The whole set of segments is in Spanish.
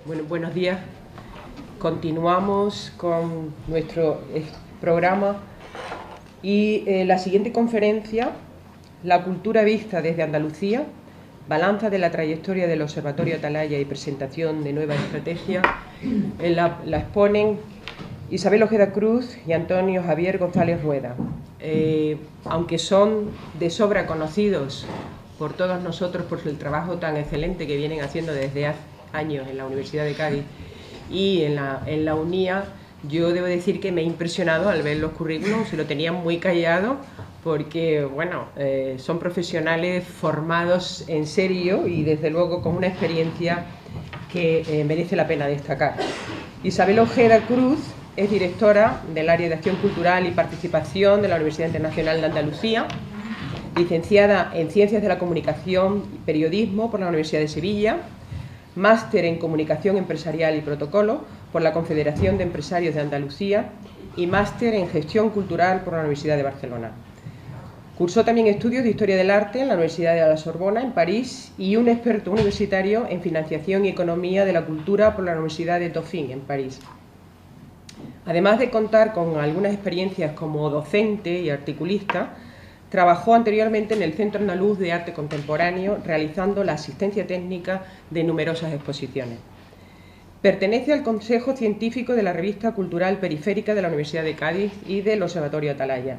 Bueno, buenos días. Continuamos con nuestro programa y la siguiente conferencia, La cultura vista desde Andalucía, balanza de la trayectoria del Observatorio Atalaya y presentación de nuevas estrategias, la exponen Isabel Ojeda Cruz y Antonio Javier González Rueda. Aunque son de sobra conocidos por todos nosotros por el trabajo tan excelente que vienen haciendo desde hace años en la Universidad de Cádiz y en la UNIA, yo debo decir que me he impresionado al ver los currículums, se lo tenían muy callado porque, bueno, son profesionales formados en serio y desde luego con una experiencia que merece la pena destacar. Isabel Ojeda Cruz es directora del área de Acción Cultural y Participación de la Universidad Internacional de Andalucía, licenciada en Ciencias de la Comunicación y Periodismo por la Universidad de Sevilla, máster en Comunicación Empresarial y Protocolo por la Confederación de Empresarios de Andalucía y máster en Gestión Cultural por la Universidad de Barcelona. Cursó también estudios de Historia del Arte en la Universidad de la Sorbona, en París, y un experto universitario en Financiación y Economía de la Cultura por la Universidad de Dauphine, en París. Además de contar con algunas experiencias como docente y articulista, trabajó anteriormente en el Centro Andaluz de Arte Contemporáneo, realizando la asistencia técnica de numerosas exposiciones. Pertenece al Consejo Científico de la Revista Cultural Periférica de la Universidad de Cádiz y del Observatorio Atalaya.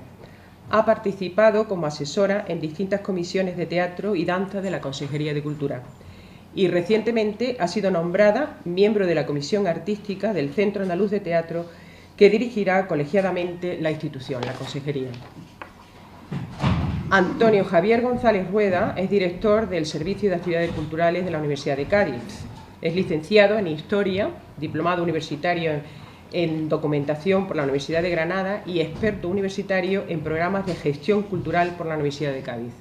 Ha participado como asesora en distintas comisiones de teatro y danza de la Consejería de Cultura. Y recientemente ha sido nombrada miembro de la Comisión Artística del Centro Andaluz de Teatro, que dirigirá colegiadamente la institución, la Consejería. Antonio Javier González Rueda es director del Servicio de Actividades Culturales de la Universidad de Cádiz. Es licenciado en Historia, diplomado universitario en Documentación por la Universidad de Granada y experto universitario en programas de gestión cultural por la Universidad de Cádiz.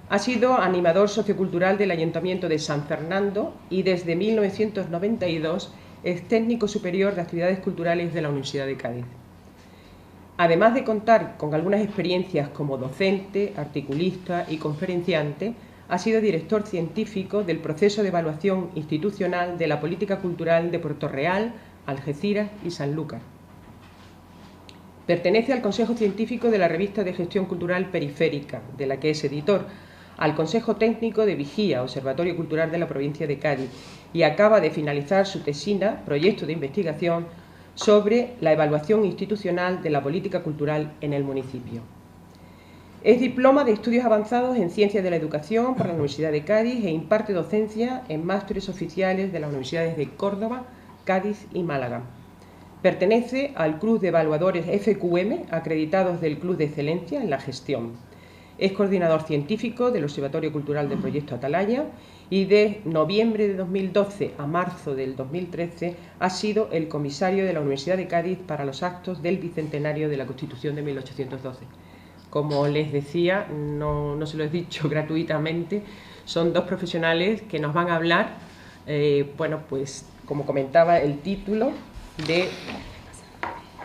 Ha sido animador sociocultural del Ayuntamiento de San Fernando y desde 1992 es técnico superior de actividades culturales de la Universidad de Cádiz. Además de contar con algunas experiencias como docente, articulista y conferenciante, ha sido director científico del proceso de evaluación institucional de la política cultural de Puerto Real, Algeciras y Sanlúcar. Pertenece al Consejo Científico de la Revista de Gestión Cultural Periférica, de la que es editor, al Consejo Técnico de Vigía, Observatorio Cultural de la Provincia de Cádiz, y acaba de finalizar su tesina, proyecto de investigación, sobre la evaluación institucional de la política cultural en el municipio. Es diploma de estudios avanzados en Ciencias de la Educación por la Universidad de Cádiz e imparte docencia en másteres oficiales de las universidades de Córdoba, Cádiz y Málaga. Pertenece al Club de Evaluadores FQM, acreditados del Club de Excelencia en la Gestión. Es coordinador científico del Observatorio Cultural del Proyecto Atalaya y de noviembre de 2012 a marzo del 2013 ha sido el comisario de la Universidad de Cádiz para los actos del Bicentenario de la Constitución de 1812. Como les decía, no se lo he dicho gratuitamente, son dos profesionales que nos van a hablar, bueno, pues como comentaba, el título de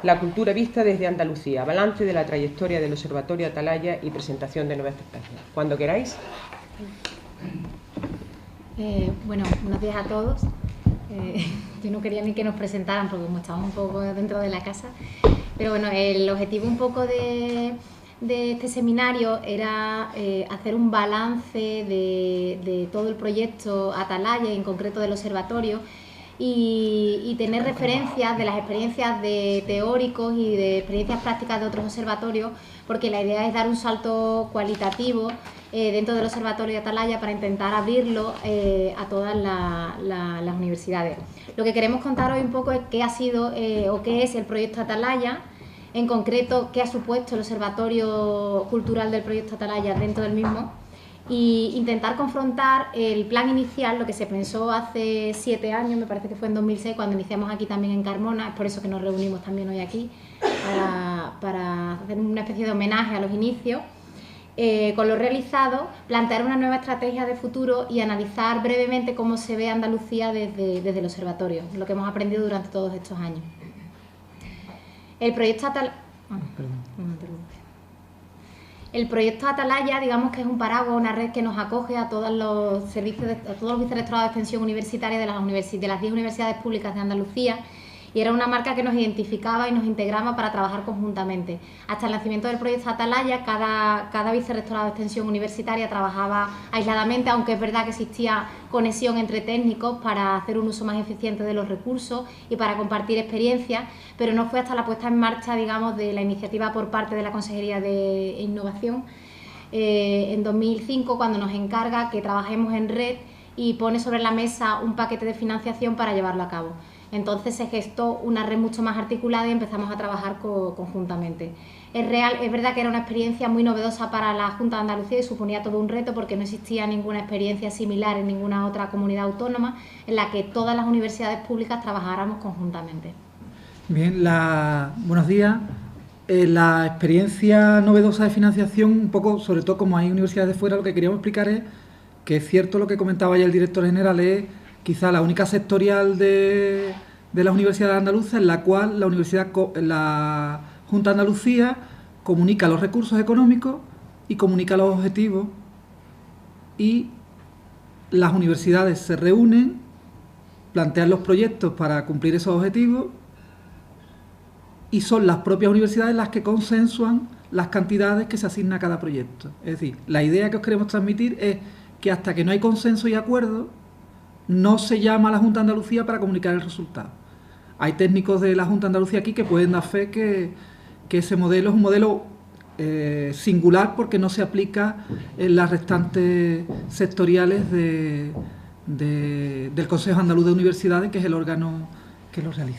La cultura vista desde Andalucía, balance de la trayectoria del Observatorio Atalaya y presentación de nuevas estrategias. Cuando queráis. Bueno, buenos días a todos. Yo no quería ni que nos presentaran porque como estamos un poco dentro de la casa, pero bueno, el objetivo un poco de este seminario era hacer un balance de todo el proyecto Atalaya y en concreto del observatorio y tener referencias de las experiencias de teóricos y de experiencias prácticas de otros observatorios, porque la idea es dar un salto cualitativo dentro del Observatorio de Atalaya para intentar abrirlo a todas las universidades. Lo que queremos contar hoy un poco es qué ha sido o qué es el proyecto Atalaya, en concreto qué ha supuesto el Observatorio Cultural del proyecto Atalaya dentro del mismo, y intentar confrontar el plan inicial, lo que se pensó hace 7 años, me parece que fue en 2006, cuando iniciamos aquí también en Carmona, es por eso que nos reunimos también hoy aquí, para hacer una especie de homenaje a los inicios. Con lo realizado, plantear una nueva estrategia de futuro y analizar brevemente cómo se ve Andalucía desde el observatorio, lo que hemos aprendido durante todos estos años. El proyecto Atalaya... El proyecto Atalaya, digamos que es un paraguas, una red que nos acoge a todos los servicios, a todos los vicerrectorados de extensión universitaria de las 10 universidades públicas de Andalucía, y era una marca que nos identificaba y nos integraba para trabajar conjuntamente. Hasta el nacimiento del proyecto Atalaya, cada vicerrectorado de extensión universitaria trabajaba aisladamente, aunque es verdad que existía conexión entre técnicos para hacer un uso más eficiente de los recursos y para compartir experiencias, pero no fue hasta la puesta en marcha, digamos, de la iniciativa por parte de la Consejería de Innovación en 2005, cuando nos encarga que trabajemos en red y pone sobre la mesa un paquete de financiación para llevarlo a cabo. Entonces se gestó una red mucho más articulada y empezamos a trabajar conjuntamente. Es verdad que era una experiencia muy novedosa para la Junta de Andalucía y suponía todo un reto porque no existía ninguna experiencia similar en ninguna otra comunidad autónoma en la que todas las universidades públicas trabajáramos conjuntamente. Bien, buenos días. La experiencia novedosa de financiación, un poco, sobre todo como hay universidades de fuera, lo que queríamos explicar es que es cierto lo que comentaba ya el director general, es quizá la única sectorial de las universidades andaluzas en la cual la Junta de Andalucía comunica los recursos económicos y comunica los objetivos, y las universidades se reúnen, plantean los proyectos para cumplir esos objetivos y son las propias universidades las que consensuan las cantidades que se asigna a cada proyecto. Es decir, la idea que os queremos transmitir es que hasta que no hay consenso y acuerdo, no se llama a la Junta de Andalucía para comunicar el resultado. Hay técnicos de la Junta de Andalucía aquí que pueden dar fe que ese modelo es un modelo singular porque no se aplica en las restantes sectoriales del Consejo Andaluz de Universidades, que es el órgano que lo realiza.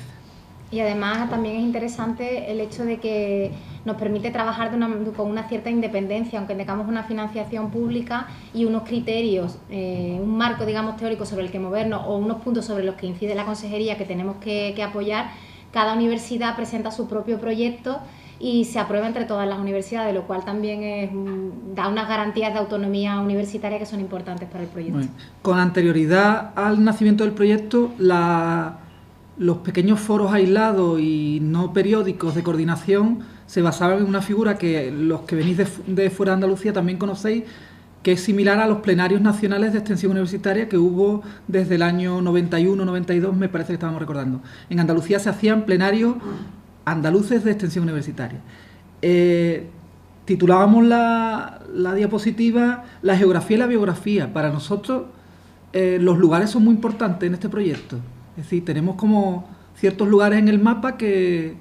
Y además también es interesante el hecho de que nos permite trabajar con una cierta independencia, aunque tengamos una financiación pública y unos criterios, un marco, digamos, teórico sobre el que movernos o unos puntos sobre los que incide la consejería que tenemos que apoyar. Cada universidad presenta su propio proyecto y se aprueba entre todas las universidades, lo cual también da unas garantías de autonomía universitaria que son importantes para el proyecto. Bueno, con anterioridad al nacimiento del proyecto, los pequeños foros aislados y no periódicos de coordinación se basaban en una figura que los que venís de fuera de Andalucía también conocéis, que es similar a los plenarios nacionales de extensión universitaria que hubo desde el año 91-92, me parece que estábamos recordando. En Andalucía se hacían plenarios andaluces de extensión universitaria. Titulábamos la diapositiva "La geografía y la biografía". Para nosotros los lugares son muy importantes en este proyecto. Es decir, tenemos como ciertos lugares en el mapa que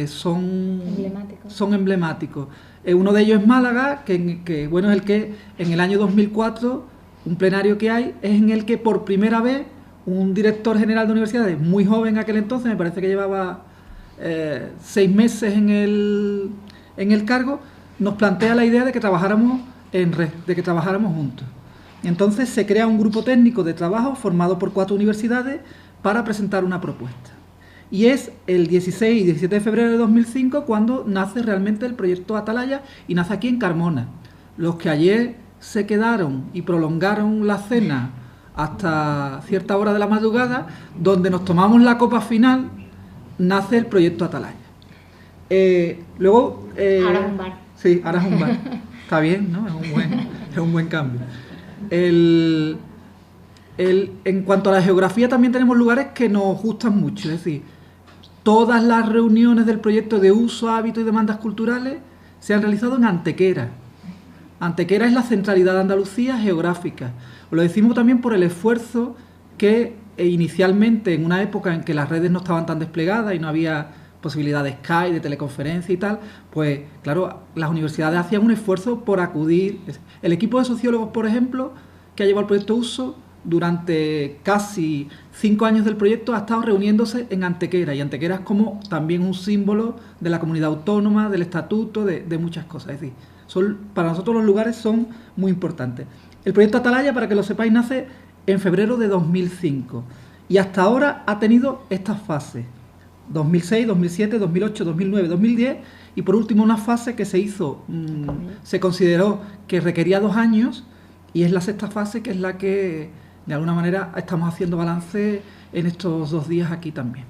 son emblemáticos. Uno de ellos es Málaga, que bueno, es el que en el año 2004, un plenario que hay, es en el que por primera vez un director general de universidades, muy joven aquel entonces, me parece que llevaba 6 meses en el cargo, nos plantea la idea de que trabajáramos en red, de que trabajáramos juntos. Entonces se crea un grupo técnico de trabajo formado por 4 universidades para presentar una propuesta. Y es el 16 y 17 de febrero de 2005 cuando nace realmente el proyecto Atalaya, y nace aquí en Carmona. Los que ayer se quedaron y prolongaron la cena hasta cierta hora de la madrugada, donde nos tomamos la copa final, nace el proyecto Atalaya. Luego... ahora es un bar. Sí, ahora es un bar. Está bien, ¿no? Es un buen cambio. En cuanto a la geografía, también tenemos lugares que nos gustan mucho. Es decir, todas las reuniones del proyecto de uso, hábitos y demandas culturales se han realizado en Antequera. Antequera es la centralidad de Andalucía geográfica. Lo decimos también por el esfuerzo que inicialmente, en una época en que las redes no estaban tan desplegadas y no había posibilidad de Skype, de teleconferencia y tal, pues claro, las universidades hacían un esfuerzo por acudir. El equipo de sociólogos, por ejemplo, que ha llevado el proyecto Uso, durante casi 5 años del proyecto ha estado reuniéndose en Antequera, y Antequera es como también un símbolo de la comunidad autónoma, del estatuto, de muchas cosas. Es decir, para nosotros los lugares son muy importantes. El proyecto Atalaya, para que lo sepáis, nace en febrero de 2005 y hasta ahora ha tenido estas fases: 2006, 2007, 2008, 2009, 2010 y por último una fase que se hizo, se consideró que requería 2 años, y es la 6ª fase, que es la que de alguna manera estamos haciendo balance en estos 2 días aquí también.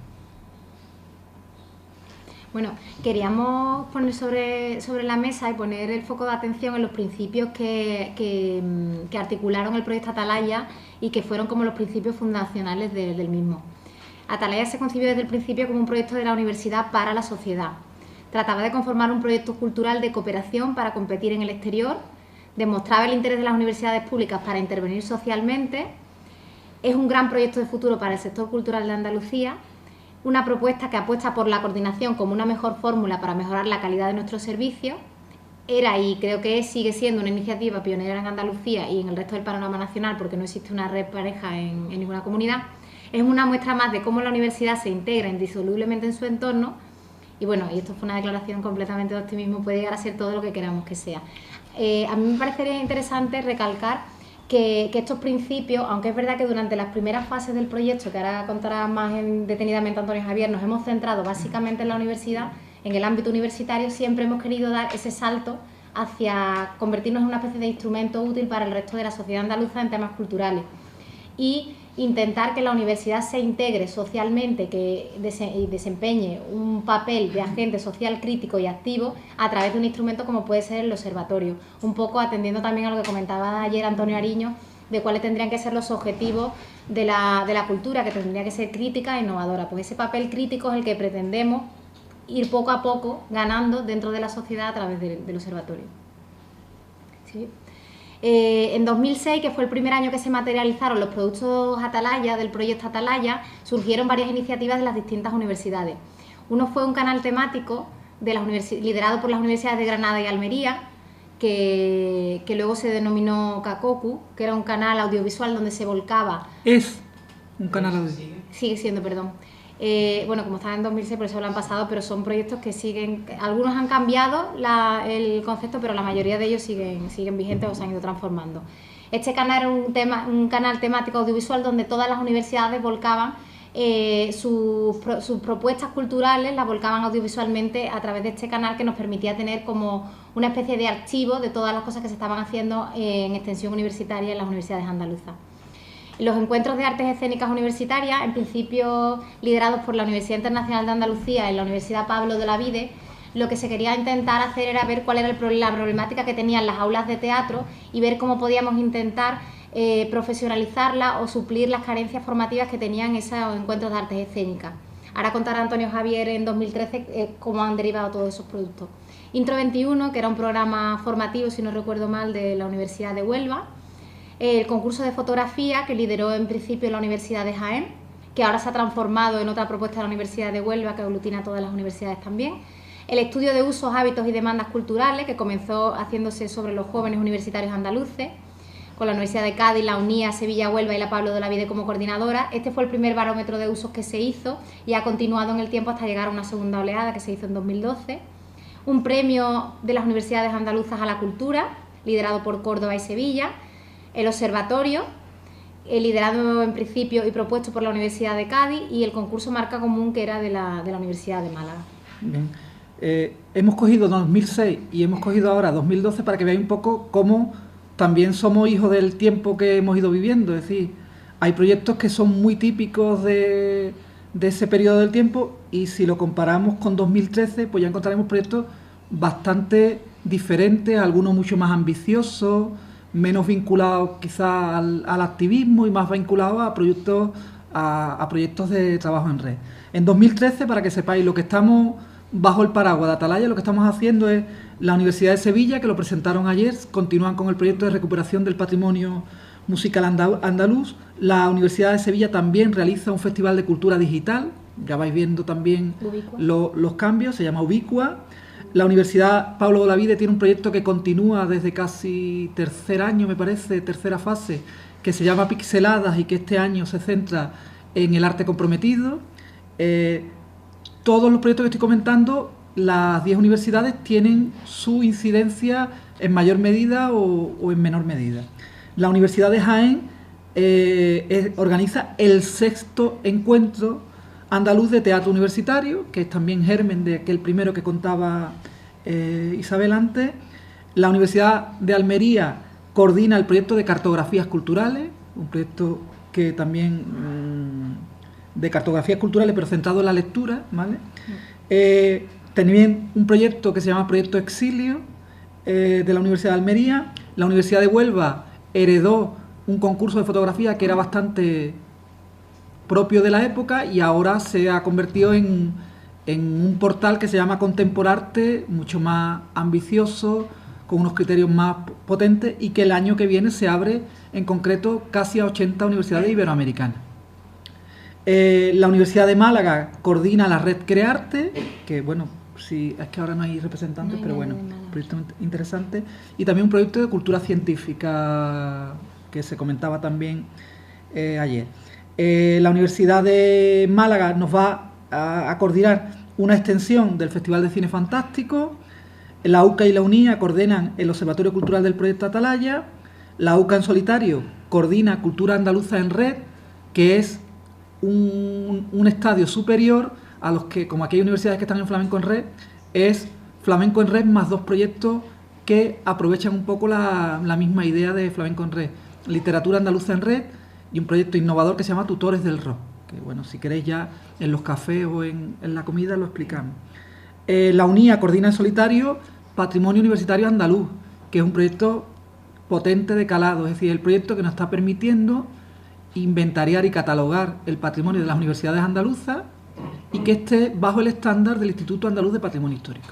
Bueno, queríamos poner sobre la mesa y poner el foco de atención en los principios que articularon el proyecto Atalaya y que fueron como los principios fundacionales del mismo. Atalaya se concibió desde el principio como un proyecto de la universidad para la sociedad. Trataba de conformar un proyecto cultural de cooperación para competir en el exterior, demostraba el interés de las universidades públicas para intervenir socialmente, es un gran proyecto de futuro para el sector cultural de Andalucía, una propuesta que apuesta por la coordinación como una mejor fórmula para mejorar la calidad de nuestros servicios. Era y creo que sigue siendo una iniciativa pionera en Andalucía y en el resto del panorama nacional, porque no existe una red pareja en ninguna comunidad. Es una muestra más de cómo la universidad se integra indisolublemente en su entorno. Y bueno, y esto fue una declaración completamente de optimismo, puede llegar a ser todo lo que queramos que sea. A mí me parecería interesante recalcar que estos principios, aunque es verdad que durante las primeras fases del proyecto, que ahora contará más detenidamente Antonio Javier, nos hemos centrado básicamente en la universidad, en el ámbito universitario, siempre hemos querido dar ese salto hacia convertirnos en una especie de instrumento útil para el resto de la sociedad andaluza en temas culturales y intentar que la universidad se integre socialmente y desempeñe un papel de agente social crítico y activo a través de un instrumento como puede ser el observatorio, un poco atendiendo también a lo que comentaba ayer Antonio Ariño de cuáles tendrían que ser los objetivos de la cultura, que tendría que ser crítica e innovadora. Pues ese papel crítico es el que pretendemos ir poco a poco ganando dentro de la sociedad a través del observatorio. ¿Sí? En 2006, que fue el primer año que se materializaron los productos Atalaya, del proyecto Atalaya, surgieron varias iniciativas de las distintas universidades. Uno fue un canal temático liderado por las universidades de Granada y Almería, que luego se denominó Kakoku, que era un canal audiovisual donde se volcaba... Es un canal audiovisual. Sigue siendo, perdón. Bueno, como estaba en 2006, por eso lo han pasado, pero son proyectos que siguen, algunos han cambiado el concepto, pero la mayoría de ellos siguen vigentes o se han ido transformando. Este canal era un canal temático audiovisual donde todas las universidades volcaban sus propuestas culturales, las volcaban audiovisualmente a través de este canal que nos permitía tener como una especie de archivo de todas las cosas que se estaban haciendo en extensión universitaria en las universidades andaluzas. Los encuentros de artes escénicas universitarias, en principio liderados por la Universidad Internacional de Andalucía y la Universidad Pablo de Olavide, lo que se quería intentar hacer era ver cuál era la problemática que tenían las aulas de teatro y ver cómo podíamos intentar profesionalizarla o suplir las carencias formativas que tenían esos encuentros de artes escénicas. Ahora contará Antonio Javier en 2013 cómo han derivado todos esos productos. Intro 21, que era un programa formativo, si no recuerdo mal, de la Universidad de Huelva. El concurso de fotografía que lideró en principio la Universidad de Jaén, que ahora se ha transformado en otra propuesta de la Universidad de Huelva que aglutina a todas las universidades también. El estudio de usos, hábitos y demandas culturales, que comenzó haciéndose sobre los jóvenes universitarios andaluces, con la Universidad de Cádiz, la UNIA, Sevilla, Huelva y la Pablo de Olavide como coordinadora. Este fue el primer barómetro de usos que se hizo y ha continuado en el tiempo hasta llegar a una segunda oleada que se hizo en 2012. Un premio de las universidades andaluzas a la cultura, liderado por Córdoba y Sevilla. El observatorio, liderado en principio y propuesto por la Universidad de Cádiz, y el concurso Marca Común, que era de la Universidad de Málaga. Bien. Hemos cogido 2006 y hemos cogido ahora 2012 para que veáis un poco cómo también somos hijos del tiempo que hemos ido viviendo. Es decir, hay proyectos que son muy típicos de ese periodo del tiempo y si lo comparamos con 2013, pues ya encontraremos proyectos bastante diferentes, algunos mucho más ambiciosos, menos vinculados quizás al activismo y más vinculados a proyectos de trabajo en red. En 2013, para que sepáis, lo que estamos bajo el paraguas de Atalaya, lo que estamos haciendo es la Universidad de Sevilla, que lo presentaron ayer, continúan con el proyecto de recuperación del patrimonio musical andaluz. La Universidad de Sevilla también realiza un festival de cultura digital, ya vais viendo también los cambios, se llama Ubicua. La Universidad Pablo de Olavide tiene un proyecto que continúa desde casi tercer año, me parece, tercera fase, que se llama Pixeladas y que este año se centra en el arte comprometido. Todos los proyectos que estoy comentando, las 10 universidades tienen su incidencia en mayor medida o en menor medida. La Universidad de Jaén organiza el 6º encuentro andaluz de teatro universitario, que es también germen de aquel primero que contaba Isabel antes. La Universidad de Almería coordina el proyecto de cartografías culturales, un proyecto que también de cartografías culturales pero centrado en la lectura, ¿vale? También un proyecto que se llama Proyecto Exilio, de la Universidad de Almería. La Universidad de Huelva heredó un concurso de fotografía que era bastante propio de la época y ahora se ha convertido en un portal que se llama Contemporarte, mucho más ambicioso, con unos criterios más potentes, y que el año que viene se abre en concreto casi a 80 universidades iberoamericanas. La Universidad de Málaga coordina la red Crearte, que bueno, sí, es que ahora no hay representantes, No hay pero nadie bueno, de Málaga. proyecto interesante. Y también un proyecto de cultura científica que se comentaba también ayer. La Universidad de Málaga nos va a coordinar una extensión del Festival de Cine Fantástico. La UCA y la UNIA coordinan el Observatorio Cultural del Proyecto Atalaya. La UCA en solitario coordina Cultura Andaluza en Red, que es un estadio superior a los que, como aquí hay universidades que están en Flamenco en Red, es Flamenco en Red más 2 proyectos que aprovechan un poco la misma idea de Flamenco en Red. Literatura Andaluza en Red y un proyecto innovador que se llama Tutores del Rock, que bueno, si queréis ya en los cafés o en la comida lo explicamos. La UNIA coordina en solitario Patrimonio Universitario Andaluz, que es un proyecto potente de calado, es decir, el proyecto que nos está permitiendo inventariar y catalogar el patrimonio de las universidades andaluzas y que esté bajo el estándar del Instituto Andaluz de Patrimonio Histórico.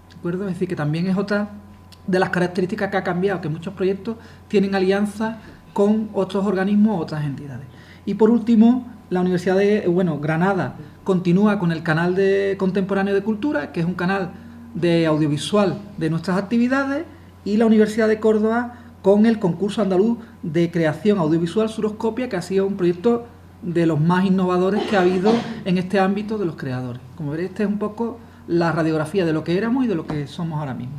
¿De acuerdo? Es decir, que también es otra de las características que ha cambiado, que muchos proyectos tienen alianzas con otros organismos o otras entidades. Y por último, la Universidad de Granada continúa con el canal de Contemporáneo de Cultura, que es un canal de audiovisual de nuestras actividades, y la Universidad de Córdoba con el concurso andaluz de creación audiovisual Suroscopia, que ha sido un proyecto de los más innovadores que ha habido en este ámbito de los creadores. Como veréis, esta es un poco la radiografía de lo que éramos y de lo que somos ahora mismo.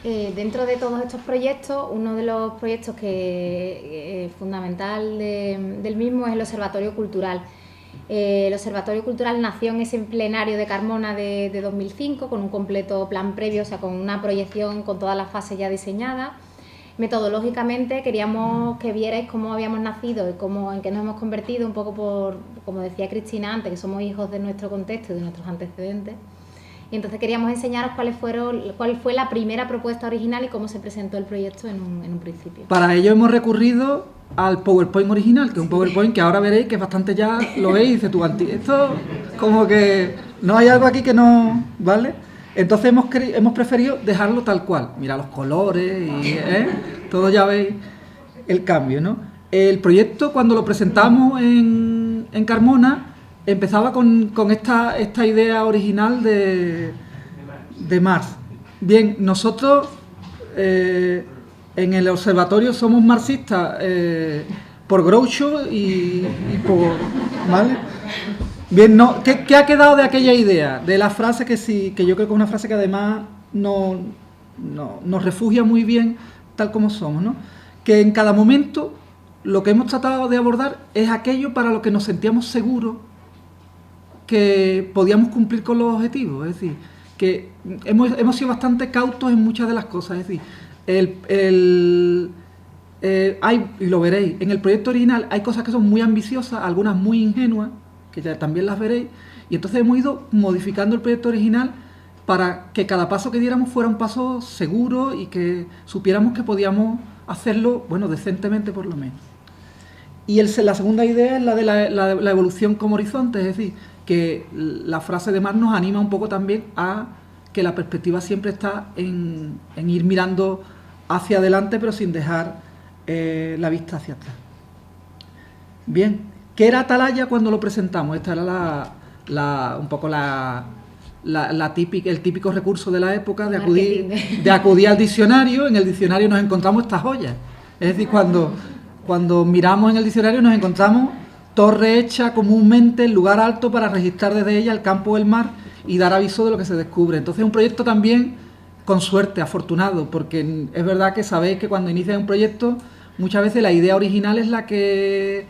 Dentro de todos estos proyectos, uno de los proyectos que es fundamental del mismo es el Observatorio Cultural. El Observatorio Cultural nació en ese plenario de Carmona de 2005 con un completo plan previo, o sea, con una proyección con todas las fases ya diseñadas. Metodológicamente queríamos que vierais cómo habíamos nacido y en qué nos hemos convertido, un poco por, como decía Cristina antes, que somos hijos de nuestro contexto y de nuestros antecedentes. Y entonces queríamos enseñaros cuál fue la primera propuesta original y cómo se presentó el proyecto en un principio. Para ello hemos recurrido al PowerPoint original, que es un PowerPoint que ahora veréis que bastante ya lo veis y dice tú, esto como que no hay algo aquí que no, ¿vale? Entonces hemos preferido dejarlo tal cual. Mira los colores y todo, ya veis el cambio, ¿no? El proyecto, cuando lo presentamos en Carmona, empezaba con esta idea original de Marx. Bien, nosotros en el observatorio somos marxistas por Groucho y por... ¿vale? Bien, no, ¿qué ha quedado de aquella idea? De la frase que yo creo que es una frase que además nos refugia muy bien tal como somos, ¿no? Que en cada momento lo que hemos tratado de abordar es aquello para lo que nos sentíamos seguros que podíamos cumplir con los objetivos. Es decir, que hemos sido bastante cautos en muchas de las cosas. Es decir, y lo veréis, en el proyecto original hay cosas que son muy ambiciosas, algunas muy ingenuas, que ya también las veréis, y entonces hemos ido modificando el proyecto original para que cada paso que diéramos fuera un paso seguro y que supiéramos que podíamos hacerlo, bueno, decentemente por lo menos. Y la segunda idea es la de la evolución como horizonte, es decir, que la frase de Marx nos anima un poco también a que la perspectiva siempre está en ir mirando hacia adelante, pero sin dejar la vista hacia atrás. Bien, ¿qué era Atalaya cuando lo presentamos? Esta era un poco el típico recurso de la época de acudir al diccionario. En el diccionario nos encontramos estas joyas. Es decir, cuando miramos en el diccionario nos encontramos torre hecha comúnmente en lugar alto para registrar desde ella el campo o el mar y dar aviso de lo que se descubre. Entonces, un proyecto también con suerte, afortunado, porque es verdad que sabéis que cuando inicias un proyecto muchas veces la idea original es la que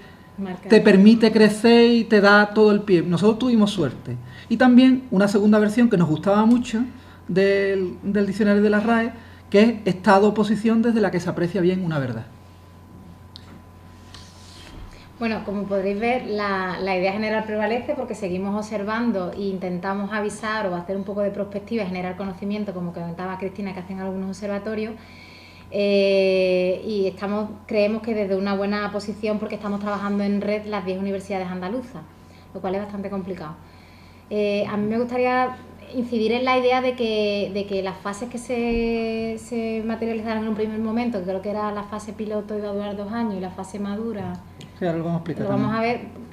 te permite crecer y te da todo el pie. Nosotros tuvimos suerte. Y también una segunda versión que nos gustaba mucho del diccionario de la RAE, que es estado o posición desde la que se aprecia bien una verdad. Bueno, como podréis ver, la idea general prevalece porque seguimos observando e intentamos avisar o hacer un poco de prospectiva y generar conocimiento, como comentaba Cristina, que hacen algunos observatorios. Y creemos que desde una buena posición, porque estamos trabajando en red las 10 universidades andaluzas, lo cual es bastante complicado. A mí me gustaría incidir en la idea de que las fases que se materializaron en un primer momento, que creo que era la fase piloto iba a durar 2 años y la fase madura, sí, ahora lo vamos a explicar.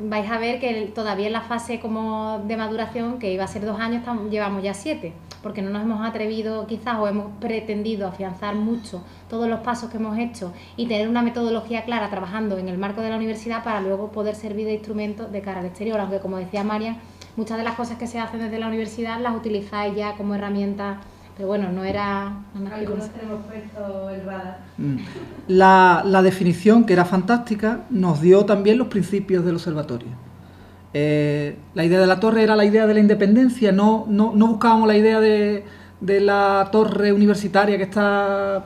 Vais a ver que todavía en la fase como de maduración, que iba a ser 2 años, llevamos ya 7, porque no nos hemos atrevido quizás o hemos pretendido afianzar mucho todos los pasos que hemos hecho y tener una metodología clara trabajando en el marco de la universidad para luego poder servir de instrumento de cara al exterior, aunque como decía María, muchas de las cosas que se hacen desde la universidad las utilizáis ya como herramienta, pero bueno, no era... Algunos tenemos puesto el radar. La definición, que era fantástica, nos dio también los principios del observatorio. La idea de la torre era la idea de la independencia, no buscábamos la idea de la torre universitaria que está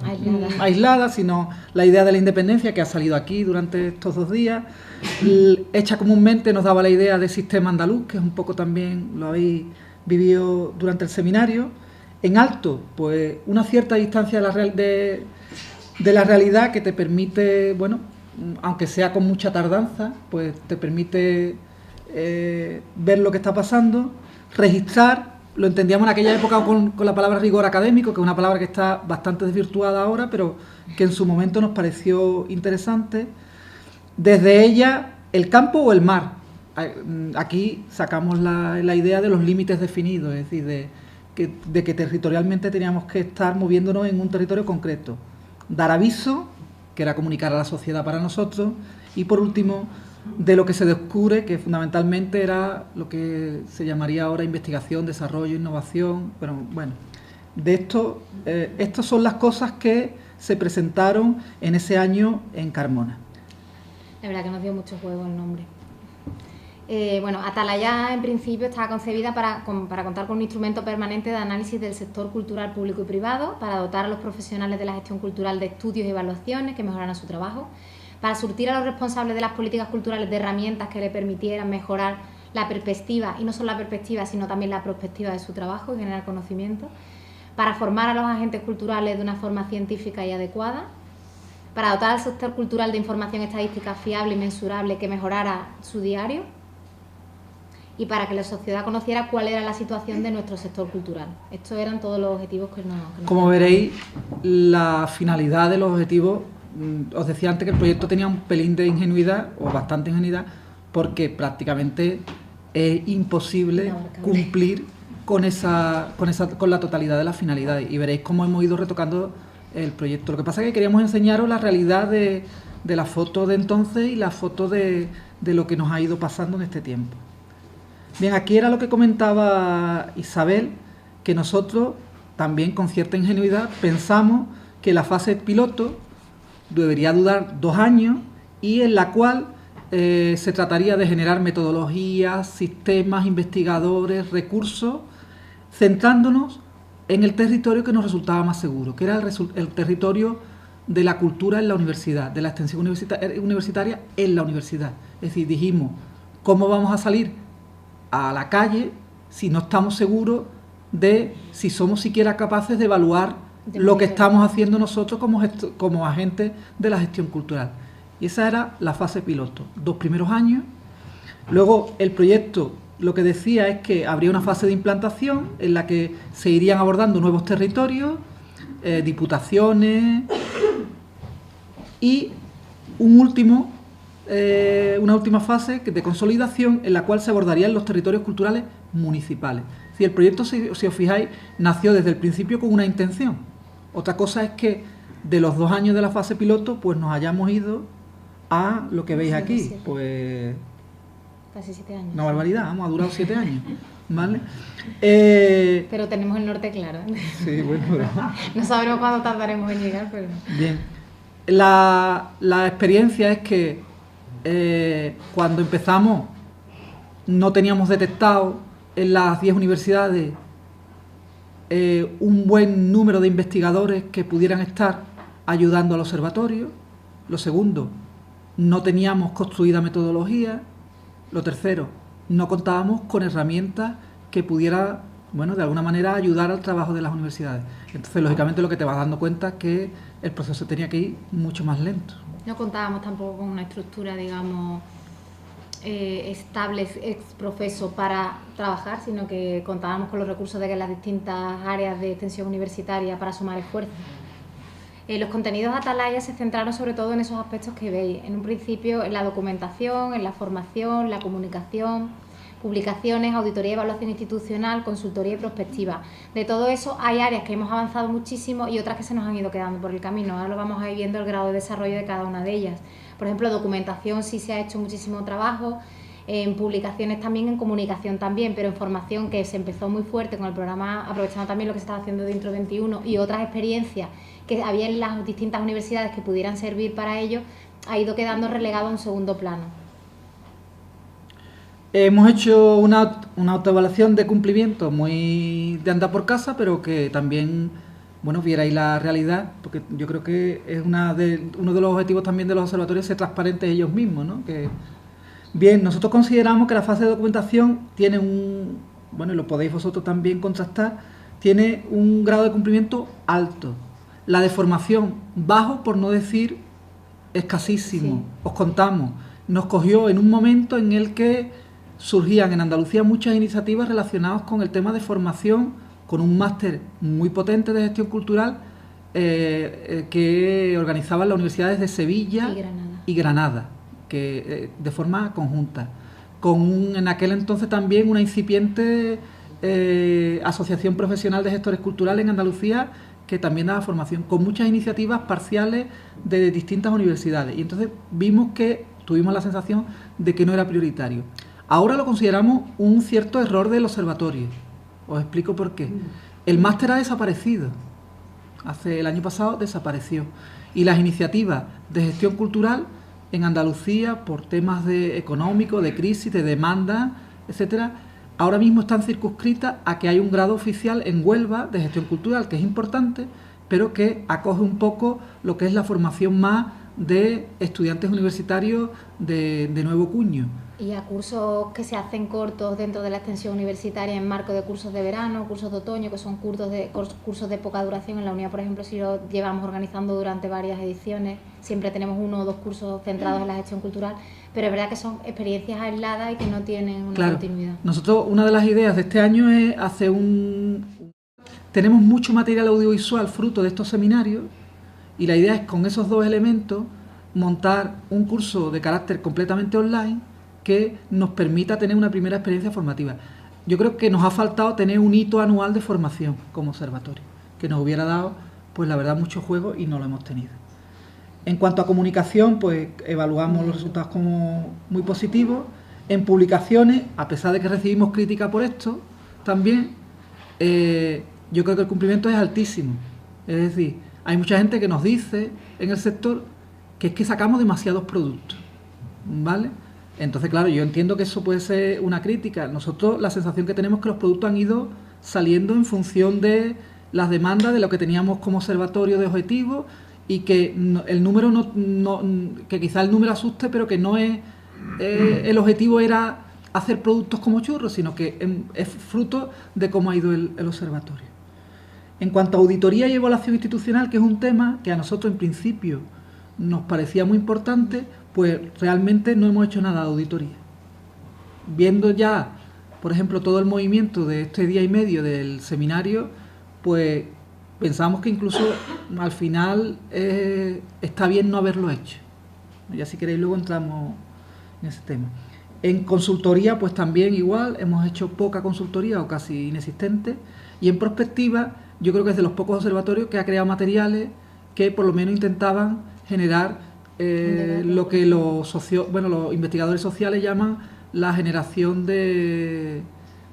aislada, sino la idea de la independencia que ha salido aquí durante estos 2 días. Hecha comúnmente nos daba la idea de sistema andaluz, que es un poco también lo habéis vivido durante el seminario. En alto, pues una cierta distancia de la realidad que te permite, bueno, aunque sea con mucha tardanza, pues te permite ver lo que está pasando, registrar. Lo entendíamos en aquella época con la palabra rigor académico, que es una palabra que está bastante desvirtuada ahora, pero que en su momento nos pareció interesante. Desde ella, el campo o el mar. Aquí sacamos la idea de los límites definidos, es decir, de que territorialmente teníamos que estar moviéndonos en un territorio concreto. Dar aviso, que era comunicar a la sociedad para nosotros, y por último, de lo que se descubre, que fundamentalmente era lo que se llamaría ahora investigación, desarrollo, innovación. Pero bueno, de esto, estas son las cosas que se presentaron en ese año en Carmona. La verdad que nos dio mucho juego el nombre. Bueno, Atalaya en principio estaba concebida para contar con un instrumento permanente de análisis del sector cultural público y privado, para dotar a los profesionales de la gestión cultural de estudios y evaluaciones que mejoraran su trabajo, para surtir a los responsables de las políticas culturales de herramientas que le permitieran mejorar la perspectiva, y no solo la perspectiva, sino también la prospectiva de su trabajo y generar conocimiento, para formar a los agentes culturales de una forma científica y adecuada, para dotar al sector cultural de información estadística fiable y mensurable que mejorara su diario, y para que la sociedad conociera cuál era la situación de nuestro sector cultural. Estos eran todos los objetivos que nos... Como veréis, la finalidad de los objetivos, os decía antes que el proyecto tenía un pelín de ingenuidad, o bastante ingenuidad, porque prácticamente es imposible cumplir con la totalidad de las finalidades. Y veréis cómo hemos ido retocando el proyecto. Lo que pasa es que queríamos enseñaros la realidad de la foto de entonces y la foto de lo que nos ha ido pasando en este tiempo. Bien, aquí era lo que comentaba Isabel, que nosotros también con cierta ingenuidad pensamos que la fase piloto debería durar 2 años y en la cual se trataría de generar metodologías, sistemas, investigadores, recursos, centrándonos en el territorio que nos resultaba más seguro, que era el territorio de la cultura en la universidad, de la extensión universitaria en la universidad. Es decir, dijimos, ¿cómo vamos a salir a la calle si no estamos seguros de si somos siquiera capaces de evaluar lo que estamos haciendo nosotros como agentes de la gestión cultural? Y esa era la fase piloto, 2 primeros años. Luego el proyecto lo que decía es que habría una fase de implantación en la que se irían abordando nuevos territorios, diputaciones y una última fase de consolidación en la cual se abordarían los territorios culturales municipales. Si el proyecto, si os fijáis, nació desde el principio con una intención. Otra cosa es que de los 2 años de la fase piloto, pues nos hayamos ido a lo que veis aquí. Pues casi 7 años. Una barbaridad, ha durado 7 años. ¿Vale? Pero tenemos el norte claro. Sí, bueno, pero... No sabremos cuándo tardaremos en llegar, pero... Bien. La experiencia es que cuando empezamos no teníamos detectado en las 10 universidades un buen número de investigadores que pudieran estar ayudando al observatorio. Lo segundo, no teníamos construida metodología. Lo tercero, no contábamos con herramientas que pudiera, bueno, de alguna manera ayudar al trabajo de las universidades. Entonces, lógicamente, lo que te vas dando cuenta es que el proceso tenía que ir mucho más lento. No contábamos tampoco con una estructura, digamos, estable ex profeso para trabajar, sino que contábamos con los recursos de las distintas áreas de extensión universitaria para sumar esfuerzos. Los contenidos Atalaya se centraron sobre todo en esos aspectos que veis. En un principio en la documentación, en la formación, la comunicación, publicaciones, auditoría y evaluación institucional, consultoría y prospectiva. De todo eso hay áreas que hemos avanzado muchísimo y otras que se nos han ido quedando por el camino. Ahora lo vamos a ir viendo el grado de desarrollo de cada una de ellas. Por ejemplo, documentación sí se ha hecho muchísimo trabajo, en publicaciones también, en comunicación también, pero en formación, que se empezó muy fuerte con el programa, aprovechando también lo que se estaba haciendo de Intro 21 y otras experiencias que había en las distintas universidades que pudieran servir para ello, ha ido quedando relegado a un segundo plano. Hemos hecho una autoevaluación de cumplimiento muy de andar por casa, pero que también, bueno, vierais la realidad, porque yo creo que es uno de los objetivos también de los observatorios, ser transparentes ellos mismos, ¿no? Que, bien, nosotros consideramos que la fase de documentación tiene bueno, y lo podéis vosotros también contrastar, tiene un grado de cumplimiento alto. La de formación bajo, por no decir escasísimo. Sí. Os contamos, nos cogió en un momento en el que surgían en Andalucía muchas iniciativas relacionadas con el tema de formación, con un máster muy potente de gestión cultural que organizaban las universidades de Sevilla y Granada, que de forma conjunta, con en aquel entonces también una incipiente asociación profesional de gestores culturales en Andalucía, que también daba formación, con muchas iniciativas parciales de distintas universidades. Y entonces vimos que tuvimos la sensación de que no era prioritario. Ahora lo consideramos un cierto error del observatorio. Os explico por qué. El máster ha desaparecido. El año pasado desapareció. Y las iniciativas de gestión cultural en Andalucía, por temas económicos, de crisis, de demanda, etcétera, ahora mismo están circunscritas a que hay un grado oficial en Huelva de gestión cultural, que es importante, pero que acoge un poco lo que es la formación más de estudiantes universitarios de nuevo cuño. Y a cursos que se hacen cortos dentro de la extensión universitaria en marco de cursos de verano, cursos de otoño, que son cursos de poca duración. En la unidad, por ejemplo, si lo llevamos organizando durante varias ediciones, siempre tenemos 1 o 2 cursos centrados en la gestión cultural, pero es verdad que son experiencias aisladas y que no tienen una continuidad. Nosotros, una de las ideas de este año es hacer tenemos mucho material audiovisual fruto de estos seminarios, y la idea es, con esos 2 elementos, montar un curso de carácter completamente online que nos permita tener una primera experiencia formativa. Yo creo que nos ha faltado tener un hito anual de formación como observatorio, que nos hubiera dado, pues la verdad, mucho juego, y no lo hemos tenido. En cuanto a comunicación, pues evaluamos los resultados como muy positivos. En publicaciones, a pesar de que recibimos crítica por esto, también yo creo que el cumplimiento es altísimo. Es decir, hay mucha gente que nos dice en el sector que es que sacamos demasiados productos, ¿vale? Entonces, claro, yo entiendo que eso puede ser una crítica. Nosotros la sensación que tenemos es que los productos han ido saliendo en función de las demandas, de lo que teníamos como observatorio de objetivos, y que el número que quizá el número asuste, pero que no es el objetivo era hacer productos como churros, sino que es fruto de cómo ha ido el observatorio. En cuanto a auditoría y evaluación institucional, que es un tema que a nosotros en principio nos parecía muy importante, pues realmente no hemos hecho nada de auditoría. Viendo ya, por ejemplo, todo el movimiento de este día y medio del seminario, pues pensamos que incluso al final está bien no haberlo hecho. Ya, si queréis, luego entramos en ese tema. En consultoría, pues también igual, hemos hecho poca consultoría o casi inexistente. Y en prospectiva, yo creo que es de los pocos observatorios que ha creado materiales que por lo menos intentaban generar lo que los investigadores sociales llaman la generación de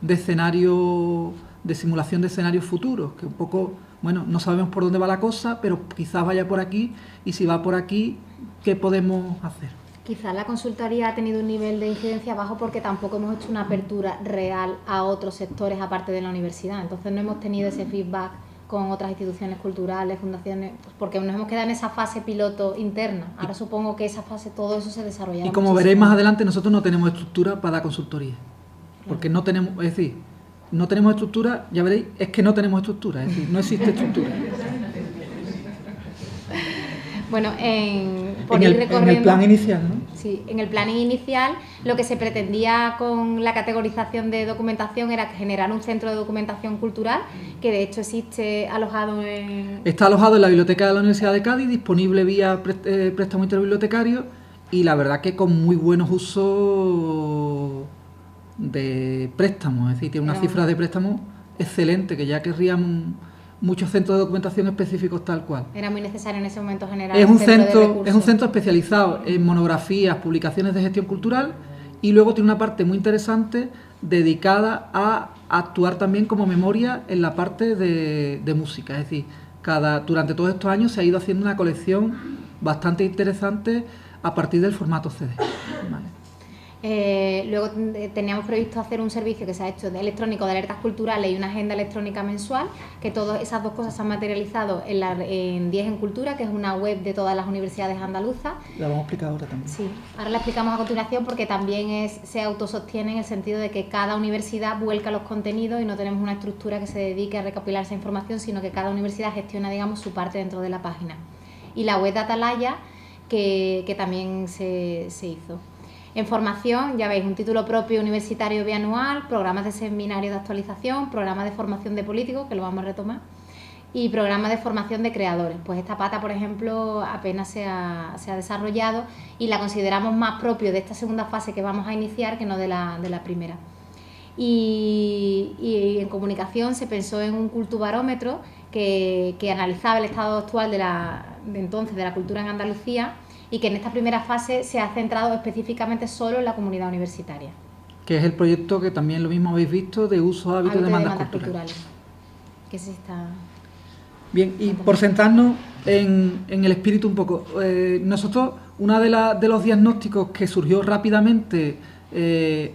escenarios, de simulación de escenarios futuros, que un poco, bueno, no sabemos por dónde va la cosa, pero quizás vaya por aquí, y si va por aquí, ¿qué podemos hacer? Quizás la consultoría ha tenido un nivel de incidencia bajo porque tampoco hemos hecho una apertura real a otros sectores aparte de la universidad, entonces no hemos tenido ese feedback con otras instituciones culturales, fundaciones, pues porque nos hemos quedado en esa fase piloto interna. Ahora supongo que esa fase, todo eso se desarrollará. Y como veréis más adelante, nosotros no tenemos estructura para dar consultoría. Porque no tenemos, es decir, no tenemos estructura, ya veréis, es que no tenemos estructura, es decir, no existe estructura. Bueno, en el plan inicial, ¿no? Sí, en el plan inicial lo que se pretendía con la categorización de documentación era generar un centro de documentación cultural, que de hecho existe alojado en... Está alojado en la biblioteca de la Universidad de Cádiz, disponible vía préstamo interbibliotecario, y la verdad que con muy buenos usos de préstamos, es decir, tiene unas cifras de préstamo excelentes, que ya querrían muchos centros de documentación específicos tal cual. Era muy necesario en ese momento generar es un centro especializado en monografías, publicaciones de gestión cultural, y luego tiene una parte muy interesante dedicada a actuar también como memoria en la parte de música. Es decir, durante todos estos años se ha ido haciendo una colección bastante interesante a partir del formato CD. ¿Vale? Luego teníamos previsto hacer un servicio que se ha hecho de electrónico de alertas culturales y una agenda electrónica mensual, que todas esas dos cosas se han materializado en 10 en Cultura, que es una web de todas las universidades andaluzas. La vamos a explicar ahora también. Sí, ahora la explicamos a continuación, porque también se autosostiene en el sentido de que cada universidad vuelca los contenidos y no tenemos una estructura que se dedique a recopilar esa información, sino que cada universidad gestiona, digamos, su parte dentro de la página. Y la web de Atalaya, que también se hizo. En formación, ya veis, un título propio universitario bianual, programas de seminario de actualización, programas de formación de políticos, que lo vamos a retomar, y programas de formación de creadores. Pues esta pata, por ejemplo, apenas se ha desarrollado y la consideramos más propio de esta segunda fase que vamos a iniciar que no de la primera. Y en comunicación se pensó en un cultubarómetro que analizaba el estado actual de entonces de la cultura en Andalucía, y que en esta primera fase se ha centrado específicamente solo en la comunidad universitaria. Que es el proyecto que también lo mismo habéis visto, de uso, hábito y demandas culturales. Que se está... Bien, y por centrarnos en el espíritu un poco, nosotros, uno de los diagnósticos que surgió rápidamente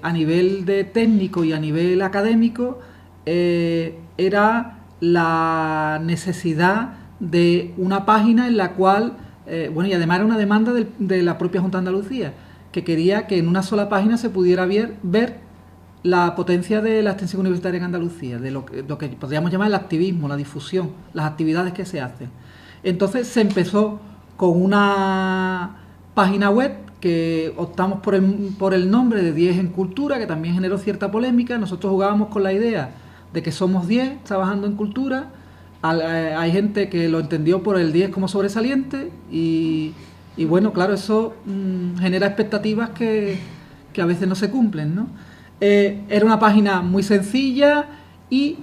a nivel de técnico y a nivel académico era la necesidad de una página en la cual... y además era una demanda de la propia Junta de Andalucía, que quería que en una sola página se pudiera ver la potencia de la extensión universitaria en Andalucía, de lo que podríamos llamar el activismo, la difusión, las actividades que se hacen. Entonces se empezó con una página web que optamos por el nombre de 10 en Cultura, que también generó cierta polémica. Nosotros jugábamos con la idea de que somos 10 trabajando en cultura. Hay gente que lo entendió por el 10 como sobresaliente y bueno, claro, eso genera expectativas que a veces no se cumplen, ¿no? Era una página muy sencilla y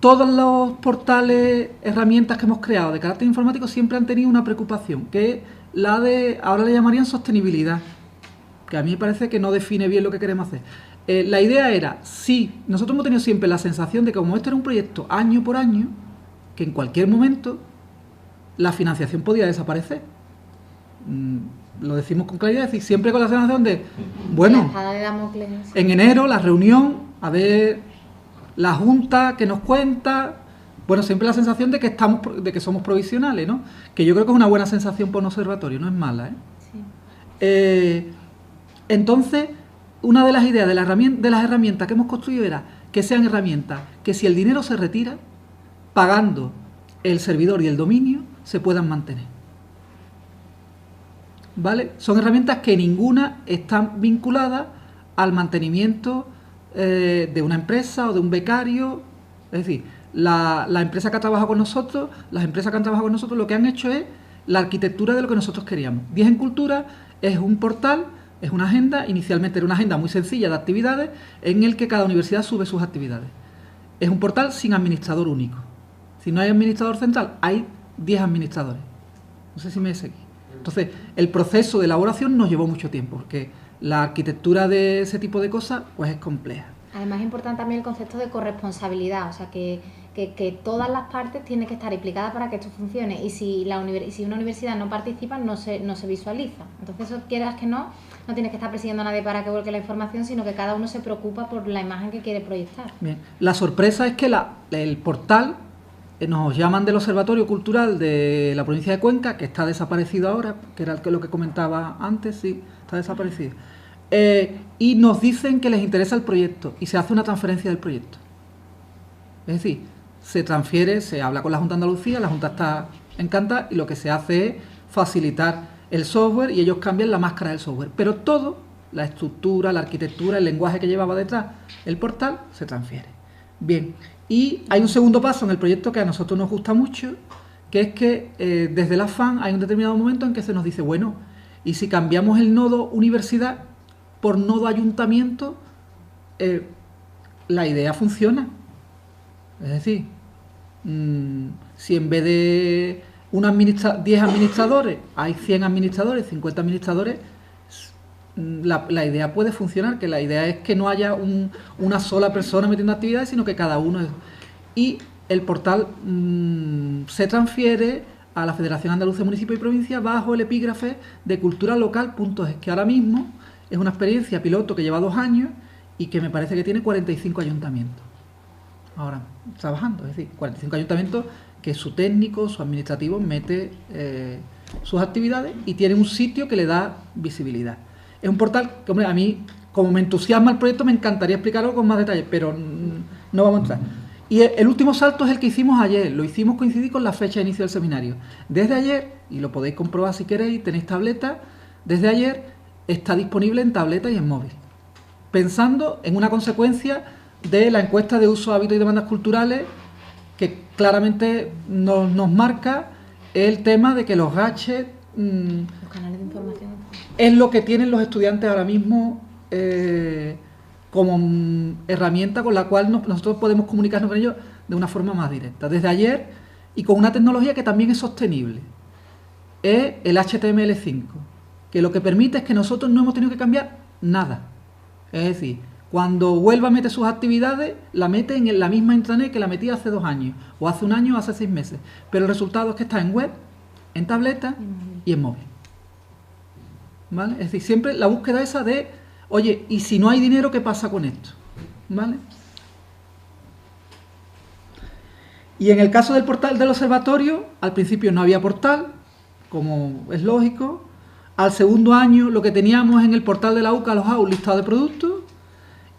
todos los portales, herramientas que hemos creado de carácter informático siempre han tenido una preocupación, que es la de, ahora le llamarían sostenibilidad, que a mí me parece que no define bien lo que queremos hacer. La idea era, sí, nosotros hemos tenido siempre la sensación de que como esto era un proyecto año por año, que en cualquier momento la financiación podía desaparecer. Lo decimos con claridad, es decir, siempre con la sensación de, bueno, en enero la reunión, a ver la Junta que nos cuenta, bueno, siempre la sensación de que somos provisionales, ¿no? Que yo creo que es una buena sensación por un observatorio, no es mala, ¿eh? Sí. Entonces, una de las ideas de las herramientas que hemos construido era que sean herramientas que si el dinero se retira, pagando el servidor y el dominio, se puedan mantener. ¿Vale? Son herramientas que ninguna están vinculadas al mantenimiento de una empresa o de un becario. Es decir, la empresa que ha trabajado con nosotros, las empresas que han trabajado con nosotros, lo que han hecho es la arquitectura de lo que nosotros queríamos. 10 en Cultura es un portal, es una agenda, inicialmente era una agenda muy sencilla de actividades en el que cada universidad sube sus actividades. Es un portal sin administrador único. Si no hay administrador central, hay 10 administradores. No sé si me seguís. Entonces, el proceso de elaboración nos llevó mucho tiempo, porque la arquitectura de ese tipo de cosas pues es compleja. Además es importante también el concepto de corresponsabilidad, o sea que todas las partes tienen que estar implicadas para que esto funcione, y si una universidad no participa, no se visualiza. Entonces, eso, quieras que no tienes que estar persiguiendo a nadie para que vuelque la información, sino que cada uno se preocupa por la imagen que quiere proyectar. Bien. La sorpresa es que el portal nos llaman del Observatorio Cultural de la provincia de Cuenca, que está desaparecido ahora, que era lo que comentaba antes, sí, está desaparecido. Y nos dicen que les interesa el proyecto y se hace una transferencia del proyecto. Es decir, se transfiere, se habla con la Junta de Andalucía, la Junta está encantada y lo que se hace es facilitar el software y ellos cambian la máscara del software. Pero todo, la estructura, la arquitectura, el lenguaje que llevaba detrás el portal, se transfiere. Bien, y hay un segundo paso en el proyecto que a nosotros nos gusta mucho, que es que desde el afán hay un determinado momento en que se nos dice, bueno, y si cambiamos el nodo universidad por nodo ayuntamiento, la idea funciona. Es decir, si en vez de 10 administradores hay 100 administradores, 50 administradores, la idea puede funcionar, que la idea es que no haya una sola persona metiendo actividades, sino que cada uno es... Y el portal se transfiere a la Federación Andaluza de Municipios y Provincias bajo el epígrafe de culturalocal.es, que ahora mismo es una experiencia piloto que lleva 2 años y que me parece que tiene 45 ayuntamientos ahora trabajando. Es decir, 45 ayuntamientos que su técnico, su administrativo mete sus actividades y tiene un sitio que le da visibilidad. Es un portal que, hombre, a mí, como me entusiasma el proyecto, me encantaría explicarlo con más detalle, pero no vamos a entrar. Y el último salto es el que hicimos ayer, lo hicimos coincidir con la fecha de inicio del seminario. Desde ayer, y lo podéis comprobar si queréis, tenéis tableta, desde ayer está disponible en tableta y en móvil. Pensando en una consecuencia de la encuesta de uso, hábitos y demandas culturales, que claramente nos marca el tema de que los gadgets... los canales de información. Es lo que tienen los estudiantes ahora mismo como herramienta con la cual nosotros podemos comunicarnos con ellos de una forma más directa. Desde ayer, y con una tecnología que también es sostenible, es el HTML5, que lo que permite es que nosotros no hemos tenido que cambiar nada. Es decir, cuando Huelva mete sus actividades, la mete en la misma intranet que la metía hace 2 años, o hace 1 año, o hace 6 meses. Pero el resultado es que está en web, en tableta y en móvil. ¿Vale? Es decir, siempre la búsqueda esa de, oye, y si no hay dinero, ¿qué pasa con esto? ¿Vale? Y en el caso del portal del observatorio, al principio no había portal, como es lógico. Al segundo año lo que teníamos en el portal de la UCA alojado un listado de productos,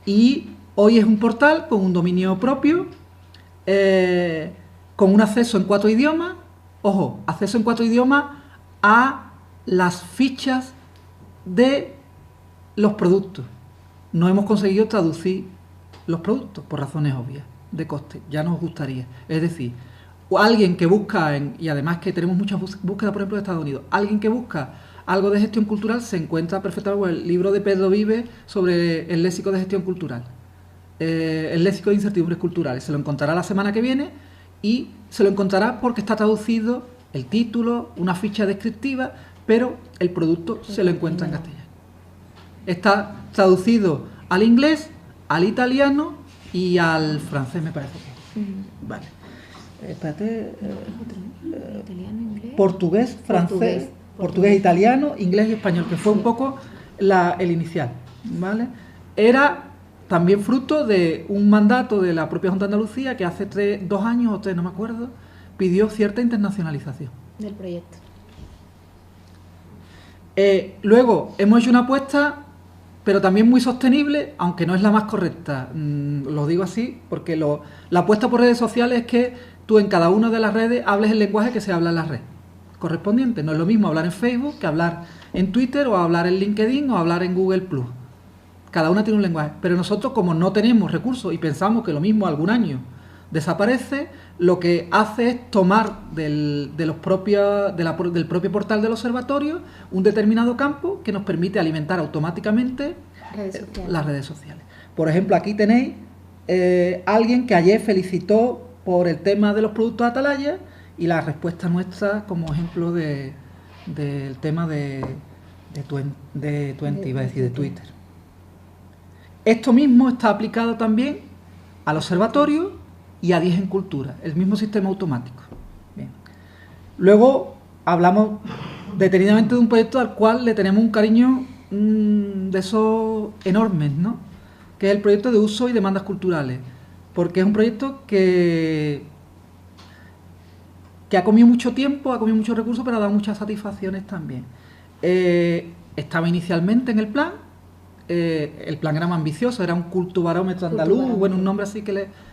y hoy es un portal con un dominio propio, con un acceso en 4 idiomas, ojo, acceso en 4 idiomas a las fichas de los productos. No hemos conseguido traducir los productos por razones obvias de coste, ya nos gustaría. Es decir, alguien que busca, y además que tenemos muchas búsquedas, por ejemplo, de Estados Unidos, alguien que busca algo de gestión cultural se encuentra perfectamente con el libro de Pedro Vives sobre el léxico de gestión cultural, el léxico de incertidumbres culturales. Se lo encontrará la semana que viene y se lo encontrará porque está traducido el título, una ficha descriptiva, pero el producto se lo encuentra en castellano. Está traducido al inglés, al italiano y al francés, me parece que. Vale. Espérate. Italiano, inglés. Portugués, francés, portugués, italiano, inglés y español, que fue un poco el inicial. ¿Vale? Era también fruto de un mandato de la propia Junta de Andalucía que hace 2 años o 3, no me acuerdo, pidió cierta internacionalización Del proyecto. Luego hemos hecho una apuesta, pero también muy sostenible, aunque no es la más correcta. Lo digo así porque la apuesta por redes sociales es que tú en cada una de las redes hables el lenguaje que se habla en la red correspondiente. No es lo mismo hablar en Facebook que hablar en Twitter o hablar en LinkedIn o hablar en Google+. Cada una tiene un lenguaje. Pero nosotros, como no tenemos recursos y pensamos que lo mismo algún año desaparece, lo que hace es tomar del propio portal del observatorio un determinado campo que nos permite alimentar automáticamente las redes sociales. Por ejemplo, aquí tenéis alguien que ayer felicitó por el tema de los productos Atalaya y la respuesta nuestra como ejemplo del tema de Twitter. Esto mismo está aplicado también al observatorio y a 10 en cultura, el mismo sistema automático. Bien. Luego hablamos detenidamente de un proyecto al cual le tenemos un cariño de esos enormes, ¿no? Que es el proyecto de uso y demandas culturales, porque es un proyecto que que ha comido mucho tiempo, ha comido muchos recursos, pero ha dado muchas satisfacciones también. Estaba inicialmente en el plan era más ambicioso, era un cultubarómetro andaluz, bueno, un nombre así que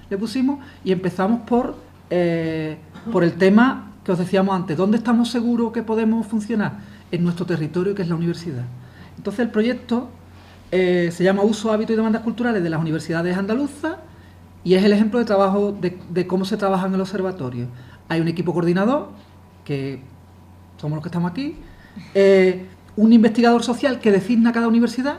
le pusimos, y empezamos por el tema que os decíamos antes, ¿dónde estamos seguros que podemos funcionar? En nuestro territorio, que es la universidad. Entonces el proyecto se llama Uso, Hábitos y Demandas Culturales de las Universidades Andaluzas, y es el ejemplo de trabajo de cómo se trabaja en el observatorio. Hay un equipo coordinador, que somos los que estamos aquí, un investigador social que designa cada universidad.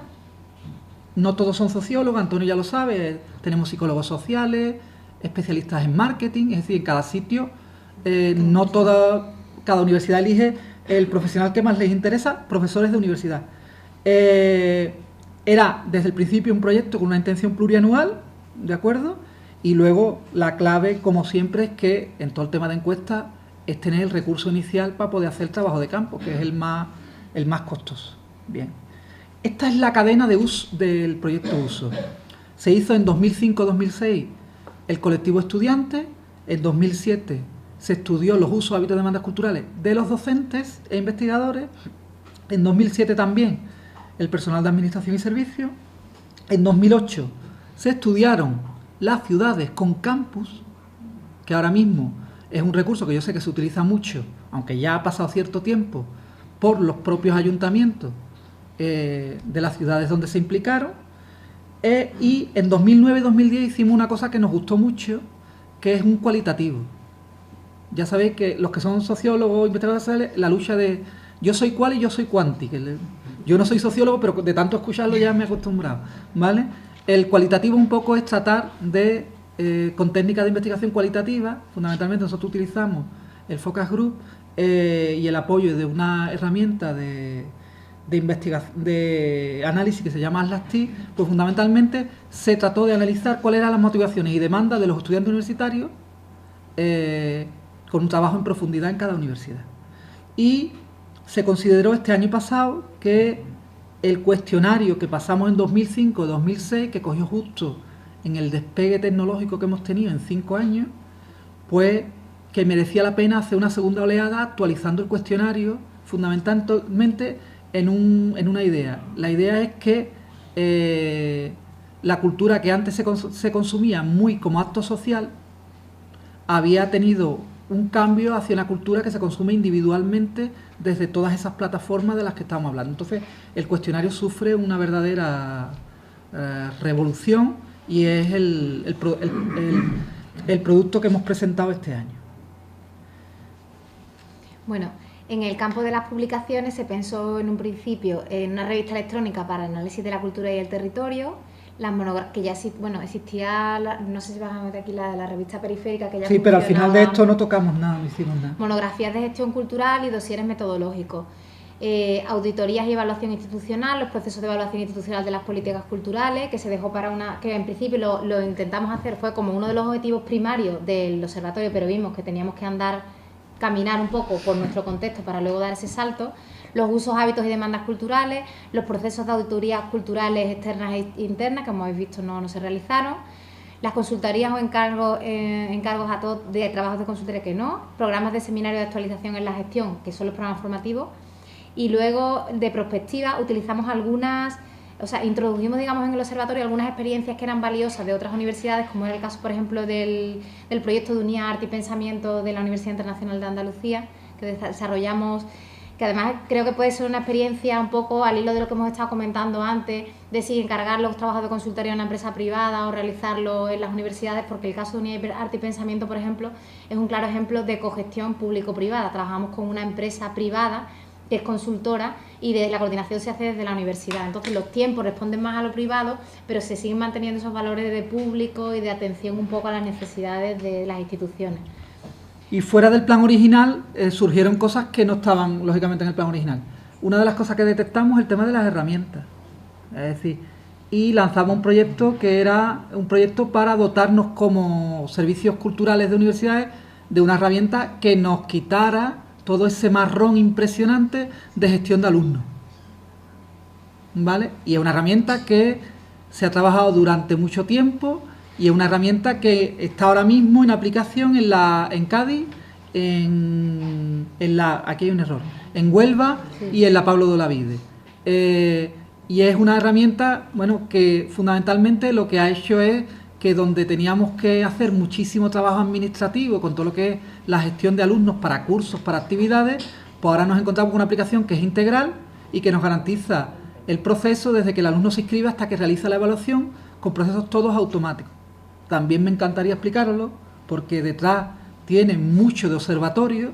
No todos son sociólogos, Antonio ya lo sabe, tenemos psicólogos sociales, especialistas en marketing, es decir, en cada sitio, cada universidad elige el profesional que más les interesa, profesores de universidad. Era desde el principio un proyecto con una intención plurianual, ¿de acuerdo? Y luego la clave, como siempre, es que en todo el tema de encuestas es tener el recurso inicial para poder hacer el trabajo de campo, que es el más costoso. Bien. Esta es la cadena de uso del proyecto Uso. Se hizo en 2005-2006 el colectivo estudiante, en 2007 se estudió los usos, hábitos y demandas culturales de los docentes e investigadores, en 2007 también el personal de administración y servicios, en 2008 se estudiaron las ciudades con campus, que ahora mismo es un recurso que yo sé que se utiliza mucho, aunque ya ha pasado cierto tiempo, por los propios ayuntamientos de las ciudades donde se implicaron, y en 2009-2010 hicimos una cosa que nos gustó mucho, que es un cualitativo. Ya sabéis que los que son sociólogos, investigadores sociales, la lucha de yo soy cual y yo soy cuanti. Yo no soy sociólogo, pero de tanto escucharlo ya me he acostumbrado, ¿vale? El cualitativo un poco es tratar de, con técnicas de investigación cualitativa, fundamentalmente nosotros utilizamos el Focus Group y el apoyo de una herramienta de investigación, de análisis que se llama Atlas-T, pues fundamentalmente se trató de analizar cuáles eran las motivaciones y demandas de los estudiantes universitarios con un trabajo en profundidad en cada universidad. Y se consideró este año pasado que el cuestionario que pasamos en 2005-2006, que cogió justo en el despegue tecnológico que hemos tenido en 5 años, pues que merecía la pena hacer una segunda oleada actualizando el cuestionario fundamentalmente en una idea. La idea es que la cultura que antes se consumía muy como acto social había tenido un cambio hacia una cultura que se consume individualmente desde todas esas plataformas de las que estamos hablando. Entonces, el cuestionario sufre una verdadera revolución y es el producto que hemos presentado este año. Bueno, en el campo de las publicaciones se pensó en un principio en una revista electrónica para análisis de la cultura y el territorio, que ya existía, no sé si vas a meter aquí la revista periférica que ya sí, pero al final de esto no tocamos nada, no hicimos nada. Monografías de gestión cultural y dosieres metodológicos. Auditorías y evaluación institucional, los procesos de evaluación institucional de las políticas culturales, que se dejó para que en principio lo intentamos hacer, fue como uno de los objetivos primarios del observatorio, pero vimos que teníamos que caminar un poco por nuestro contexto para luego dar ese salto. Los usos, hábitos y demandas culturales, los procesos de auditorías culturales externas e internas, que como habéis visto no se realizaron, las consultorías o encargos a todos de trabajos de consultoría que no, programas de seminario de actualización en la gestión, que son los programas formativos, y luego de prospectiva utilizamos introdujimos, digamos, en el observatorio algunas experiencias que eran valiosas de otras universidades, como era el caso, por ejemplo, del proyecto de Unidad Arte y Pensamiento de la Universidad Internacional de Andalucía, que desarrollamos, que además creo que puede ser una experiencia un poco al hilo de lo que hemos estado comentando antes, de si encargar los trabajos de consultoría a una empresa privada o realizarlo en las universidades, porque el caso de Unidad Arte y Pensamiento, por ejemplo, es un claro ejemplo de cogestión público-privada. Trabajamos con una empresa privada que es consultora y la coordinación se hace desde la universidad. Entonces los tiempos responden más a lo privado, pero se siguen manteniendo esos valores de público y de atención un poco a las necesidades de las instituciones. Y fuera del plan original surgieron cosas que no estaban lógicamente en el plan original. Una de las cosas que detectamos es el tema de las herramientas. Es decir, y lanzamos un proyecto que era un proyecto para dotarnos como servicios culturales de universidades de una herramienta que nos quitara todo ese marrón impresionante de gestión de alumnos, ¿vale? Y es una herramienta que se ha trabajado durante mucho tiempo y es una herramienta que está ahora mismo en aplicación en Cádiz aquí hay un error, en Huelva y en la Pablo de Olavide. Y es una herramienta, bueno, que fundamentalmente lo que ha hecho es que donde teníamos que hacer muchísimo trabajo administrativo con todo lo que es la gestión de alumnos para cursos, para actividades, pues ahora nos encontramos con una aplicación que es integral y que nos garantiza el proceso desde que el alumno se inscribe hasta que realiza la evaluación, con procesos todos automáticos. También me encantaría explicarlo, porque detrás tiene mucho de observatorio,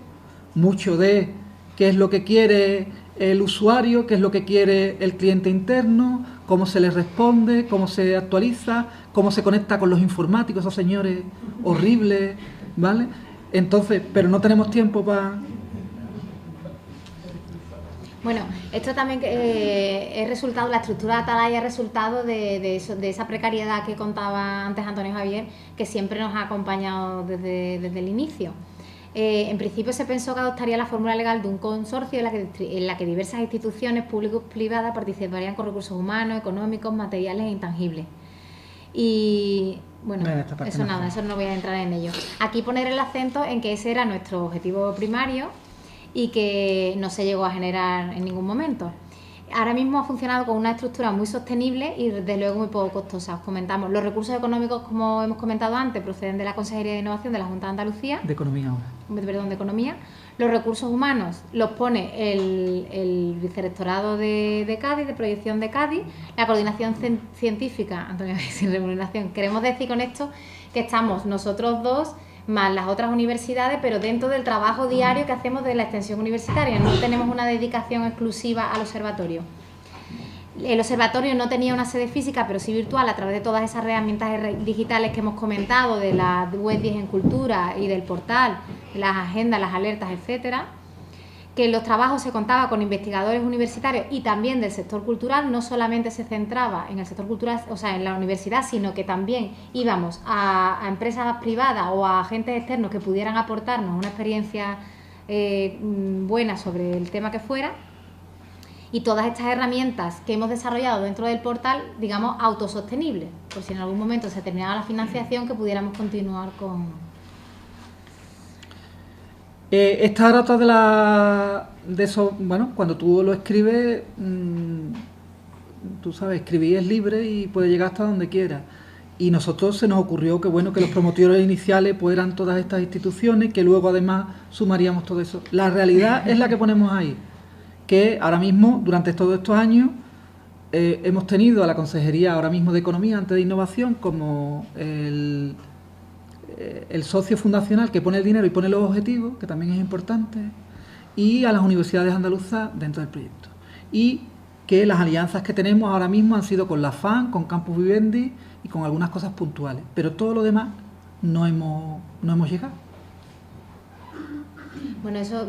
mucho de qué es lo que quiere el usuario, qué es lo que quiere el cliente interno, cómo se le responde, cómo se actualiza, cómo se conecta con los informáticos, esos señores horribles, ¿vale? Entonces, pero no tenemos tiempo para... Bueno, esto también es resultado, la estructura de Atalaya es resultado de esa precariedad que contaba antes Antonio Javier, que siempre nos ha acompañado desde el inicio. En principio se pensó que adoptaría la fórmula legal de un consorcio en la que diversas instituciones público-privadas participarían con recursos humanos, económicos, materiales e intangibles. Y bueno, eso nada, eso no voy a entrar en ello. Aquí poner el acento en que ese era nuestro objetivo primario y que no se llegó a generar en ningún momento. Ahora mismo ha funcionado con una estructura muy sostenible y desde luego muy poco costosa. Os comentamos, los recursos económicos, como hemos comentado antes, proceden de la Consejería de Innovación de la Junta de Andalucía. De Economía ahora. Perdón, de Economía. Los recursos humanos los pone el Vicerrectorado de Cádiz, de Proyección de Cádiz, la Coordinación Científica, Antonio, sin remuneración. Queremos decir con esto que estamos nosotros dos más las otras universidades, pero dentro del trabajo diario que hacemos de la extensión universitaria. No tenemos una dedicación exclusiva al observatorio. El observatorio no tenía una sede física, pero sí virtual, a través de todas esas herramientas digitales que hemos comentado, de la web 10 en cultura y del portal, las agendas, las alertas, etcétera. Que en los trabajos se contaba con investigadores universitarios y también del sector cultural. No solamente se centraba en el sector cultural, o sea, en la universidad, sino que también íbamos a empresas privadas o a agentes externos que pudieran aportarnos una experiencia buena sobre el tema que fuera. Y todas estas herramientas que hemos desarrollado dentro del portal, digamos, autosostenibles, por si en algún momento se terminaba la financiación, que pudiéramos continuar con... Esta era otra de eso, bueno, cuando tú lo escribes, tú sabes, escribir es libre y puede llegar hasta donde quiera. Y nosotros se nos ocurrió que bueno, que los promotores iniciales pues eran todas estas instituciones, que luego además sumaríamos todo eso. La realidad es la que ponemos ahí, que ahora mismo, durante todos estos años, hemos tenido a la Consejería ahora mismo de Economía, antes de Innovación, como el socio fundacional que pone el dinero y pone los objetivos, que también es importante, y a las universidades andaluzas dentro del proyecto. Y que las alianzas que tenemos ahora mismo han sido con la FAN, con Campus Vivendi y con algunas cosas puntuales, pero todo lo demás no hemos llegado. Bueno, eso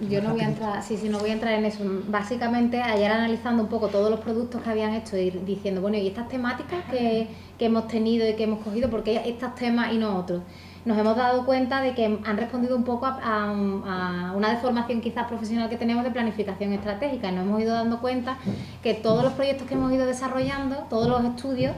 yo no voy a entrar, no voy a entrar en eso. Básicamente, ayer analizando un poco todos los productos que habían hecho y diciendo, bueno, y estas temáticas que hemos tenido y que hemos cogido, ¿por qué estos temas y no otros? Nos hemos dado cuenta de que han respondido un poco a una deformación quizás profesional que tenemos de planificación estratégica, y nos hemos ido dando cuenta que todos los proyectos que hemos ido desarrollando, todos los estudios,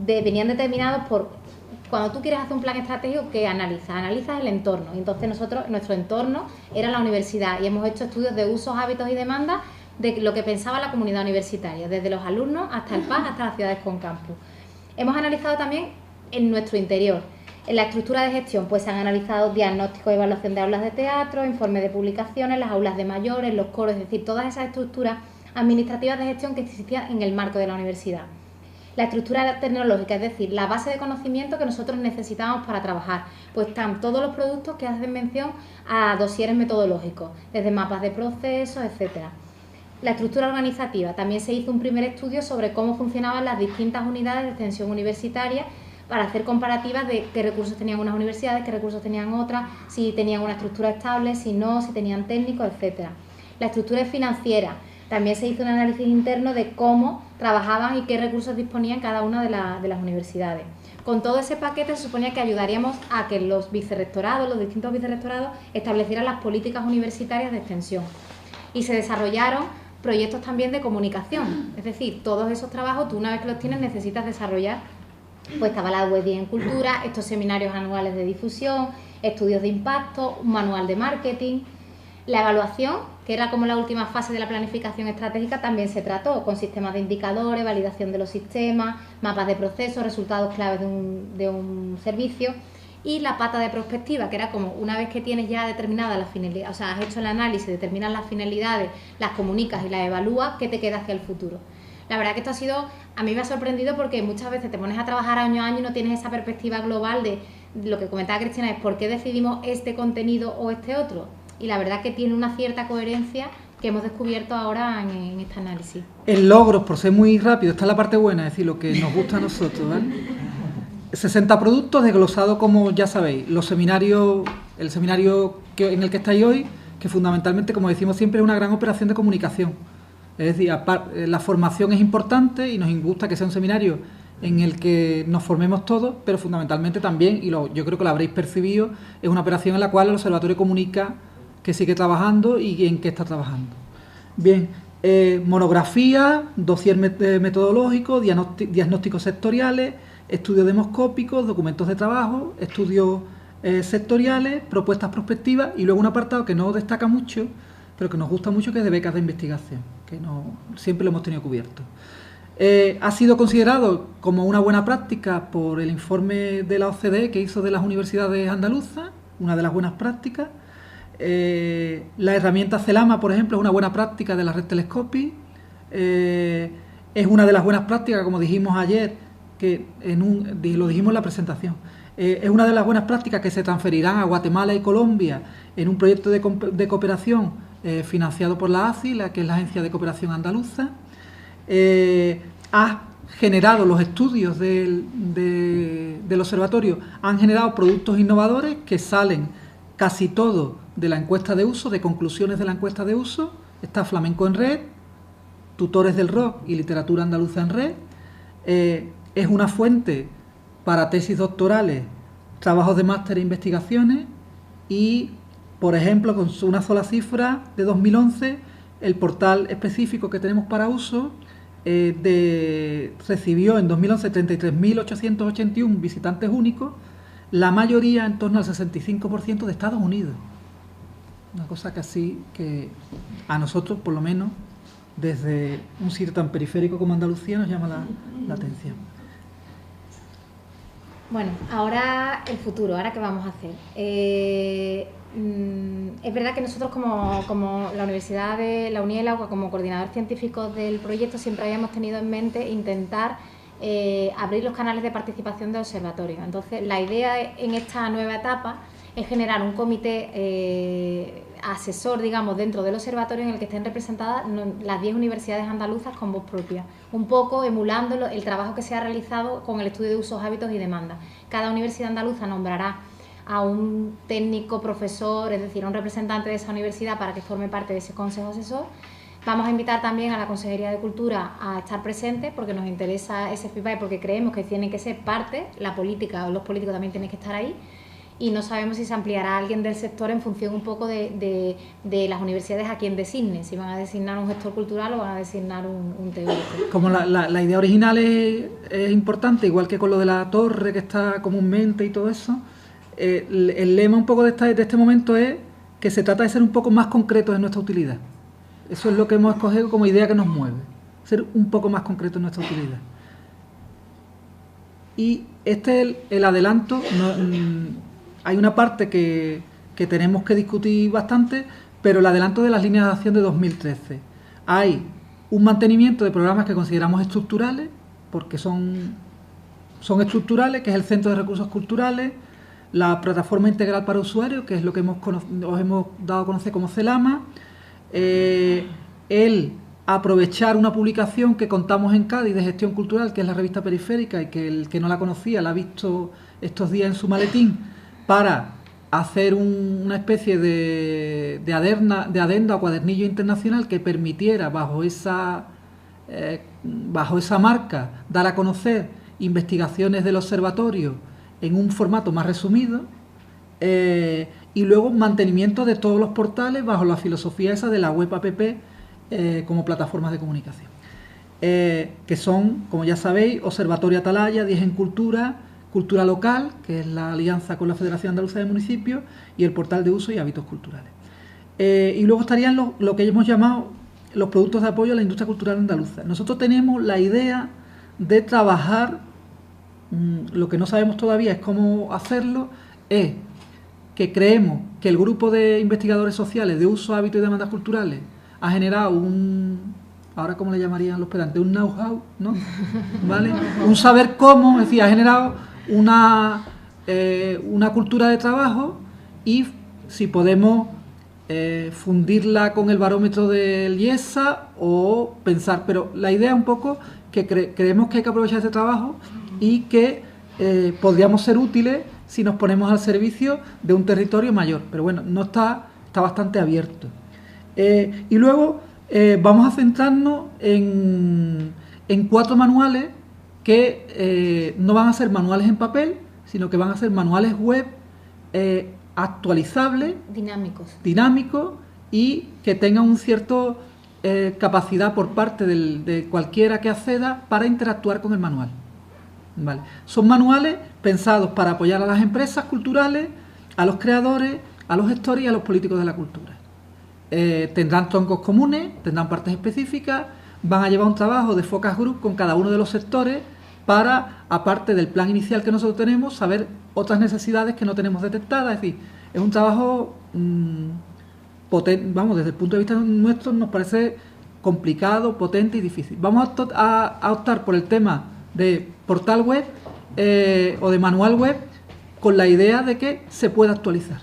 venían determinados por... Cuando tú quieres hacer un plan estratégico, ¿qué analizas? Analizas el entorno. Y entonces nuestro entorno era la universidad, y hemos hecho estudios de usos, hábitos y demandas de lo que pensaba la comunidad universitaria, desde los alumnos hasta el PAS, hasta las ciudades con campus. Hemos analizado también en nuestro interior. En la estructura de gestión pues se han analizado diagnóstico y evaluación de aulas de teatro, informes de publicaciones, las aulas de mayores, los coros, es decir, todas esas estructuras administrativas de gestión que existían en el marco de la universidad. La estructura tecnológica, es decir, la base de conocimiento que nosotros necesitamos para trabajar, pues están todos los productos que hacen mención a dosieres metodológicos, desde mapas de procesos, etcétera. La estructura organizativa, también se hizo un primer estudio sobre cómo funcionaban las distintas unidades de extensión universitaria para hacer comparativas de qué recursos tenían unas universidades, qué recursos tenían otras, si tenían una estructura estable, si no, si tenían técnicos, etcétera. La estructura financiera. También se hizo un análisis interno de cómo trabajaban y qué recursos disponían cada una de las universidades. Con todo ese paquete se suponía que ayudaríamos a que los vicerrectorados, los distintos vicerrectorados, establecieran las políticas universitarias de extensión. Y se desarrollaron proyectos también de comunicación. Es decir, todos esos trabajos, tú una vez que los tienes necesitas desarrollar. Pues estaba la web 10 en cultura, estos seminarios anuales de difusión, estudios de impacto, un manual de marketing. La evaluación, que era como la última fase de la planificación estratégica, también se trató con sistemas de indicadores, validación de los sistemas, mapas de procesos, resultados claves de un servicio. Y la pata de prospectiva, que era como una vez que tienes ya determinada la finalidad, o sea, has hecho el análisis, determinas las finalidades, las comunicas y las evalúas, ¿qué te queda hacia el futuro? La verdad que esto a mí me ha sorprendido porque muchas veces te pones a trabajar año a año y no tienes esa perspectiva global de lo que comentaba Cristina, es por qué decidimos este contenido o este otro. Y la verdad que tiene una cierta coherencia que hemos descubierto ahora en este análisis. En logros, por ser muy rápido, está la parte buena, es decir, lo que nos gusta a nosotros, ¿vale? 60 productos desglosados, como ya sabéis, el seminario en el que estáis hoy, que fundamentalmente, como decimos siempre, es una gran operación de comunicación. Es decir, la formación es importante y nos gusta que sea un seminario en el que nos formemos todos, pero fundamentalmente también, y yo creo que lo habréis percibido, es una operación en la cual el observatorio comunica que sigue trabajando y en qué está trabajando. Bien, monografía, dossier metodológico, diagnósticos sectoriales, estudios demoscópicos, documentos de trabajo, estudios sectoriales, propuestas prospectivas y luego un apartado que no destaca mucho, pero que nos gusta mucho, que es de becas de investigación, que siempre lo hemos tenido cubierto. Ha sido considerado como una buena práctica por el informe de la OCDE que hizo de las universidades andaluzas, una de las buenas prácticas. La herramienta CELAMA, por ejemplo, es una buena práctica de la red Telescopi. Es una de las buenas prácticas, como dijimos ayer, que lo dijimos en la presentación, es una de las buenas prácticas que se transferirán a Guatemala y Colombia en un proyecto de cooperación financiado por la ACI, que es la Agencia de Cooperación Andaluza. Ha generado los estudios del observatorio, han generado productos innovadores que salen casi todo de la encuesta de uso, de conclusiones de la encuesta de uso. Está Flamenco en Red, Tutores del Rock y Literatura Andaluza en Red. Es una fuente para tesis doctorales, trabajos de máster e investigaciones y, por ejemplo, con una sola cifra de 2011, el portal específico que tenemos para uso recibió en 2011 33.881 visitantes únicos, la mayoría en torno al 65% de Estados Unidos. Una cosa que a nosotros, por lo menos, desde un sitio tan periférico como Andalucía, nos llama la atención. Bueno, ahora el futuro, ahora qué vamos a hacer. Es verdad que nosotros como la Universidad de la Uni del Agua, como coordinador científico del proyecto, siempre habíamos tenido en mente intentar abrir los canales de participación del observatorio. Entonces, la idea en esta nueva etapa es generar un comité asesor, digamos, dentro del observatorio en el que estén representadas las 10 universidades andaluzas con voz propia, un poco emulando el trabajo que se ha realizado con el estudio de usos, hábitos y demandas. Cada universidad andaluza nombrará a un técnico profesor, es decir, a un representante de esa universidad para que forme parte de ese consejo asesor. Vamos a invitar también a la Consejería de Cultura a estar presente porque nos interesa ese feedback, porque creemos que tienen que ser parte, la política o los políticos también tienen que estar ahí. Y no sabemos si se ampliará a alguien del sector en función un poco de las universidades a quien designe, si van a designar un gestor cultural o van a designar un teórico. Como la idea original es importante, igual que con lo de la torre que está comúnmente y todo eso, el lema un poco de este momento es que se trata de ser un poco más concretos en nuestra utilidad. Eso es lo que hemos escogido como idea que nos mueve, ser un poco más concretos en nuestra utilidad. Y este es el adelanto. Hay una parte que tenemos que discutir bastante, pero el adelanto de las líneas de acción de 2013. Hay un mantenimiento de programas que consideramos estructurales, porque son estructurales, que es el Centro de Recursos Culturales, la Plataforma Integral para Usuarios, que es lo que os hemos dado a conocer como CELAMA, el aprovechar una publicación que contamos en Cádiz de gestión cultural, que es la revista Periférica, y que el que no la conocía la ha visto estos días en su maletín, para hacer una especie de adenda o cuadernillo internacional que permitiera bajo esa marca dar a conocer investigaciones del observatorio en un formato más resumido, y luego mantenimiento de todos los portales bajo la filosofía esa de la web app como plataformas de comunicación, que son, como ya sabéis, Observatorio Atalaya, 10 en Cultura, Cultura Local, que es la alianza con la Federación Andaluza de Municipios, y el portal de uso y hábitos culturales. Y luego estarían lo que hemos llamado los productos de apoyo a la industria cultural andaluza. Nosotros tenemos la idea de trabajar, lo que no sabemos todavía es cómo hacerlo, es que creemos que el grupo de investigadores sociales de uso, hábitos y demandas culturales ha generado ahora cómo le llamarían los pedantes, un know-how, ¿no? ¿Vale? Un saber cómo, es decir, ha generado una cultura de trabajo, y si podemos fundirla con el barómetro del IESA o pensar, pero la idea es un poco que creemos que hay que aprovechar este trabajo y que podríamos ser útiles si nos ponemos al servicio de un territorio mayor, pero bueno, no está bastante abierto. Y luego vamos a centrarnos en 4 manuales que no van a ser manuales en papel, sino que van a ser manuales web actualizables, dinámicos, y que tengan un cierto capacidad por parte de cualquiera que acceda para interactuar con el manual. ¿Vale? Son manuales pensados para apoyar a las empresas culturales, a los creadores, a los gestores y a los políticos de la cultura. Tendrán troncos comunes, tendrán partes específicas, van a llevar un trabajo de focus group con cada uno de los sectores para, aparte del plan inicial que nosotros tenemos, saber otras necesidades que no tenemos detectadas. Es decir, es un trabajo potente, vamos, desde el punto de vista nuestro nos parece complicado, potente y difícil. Vamos a optar por el tema de portal web o de manual web, con la idea de que se pueda actualizar.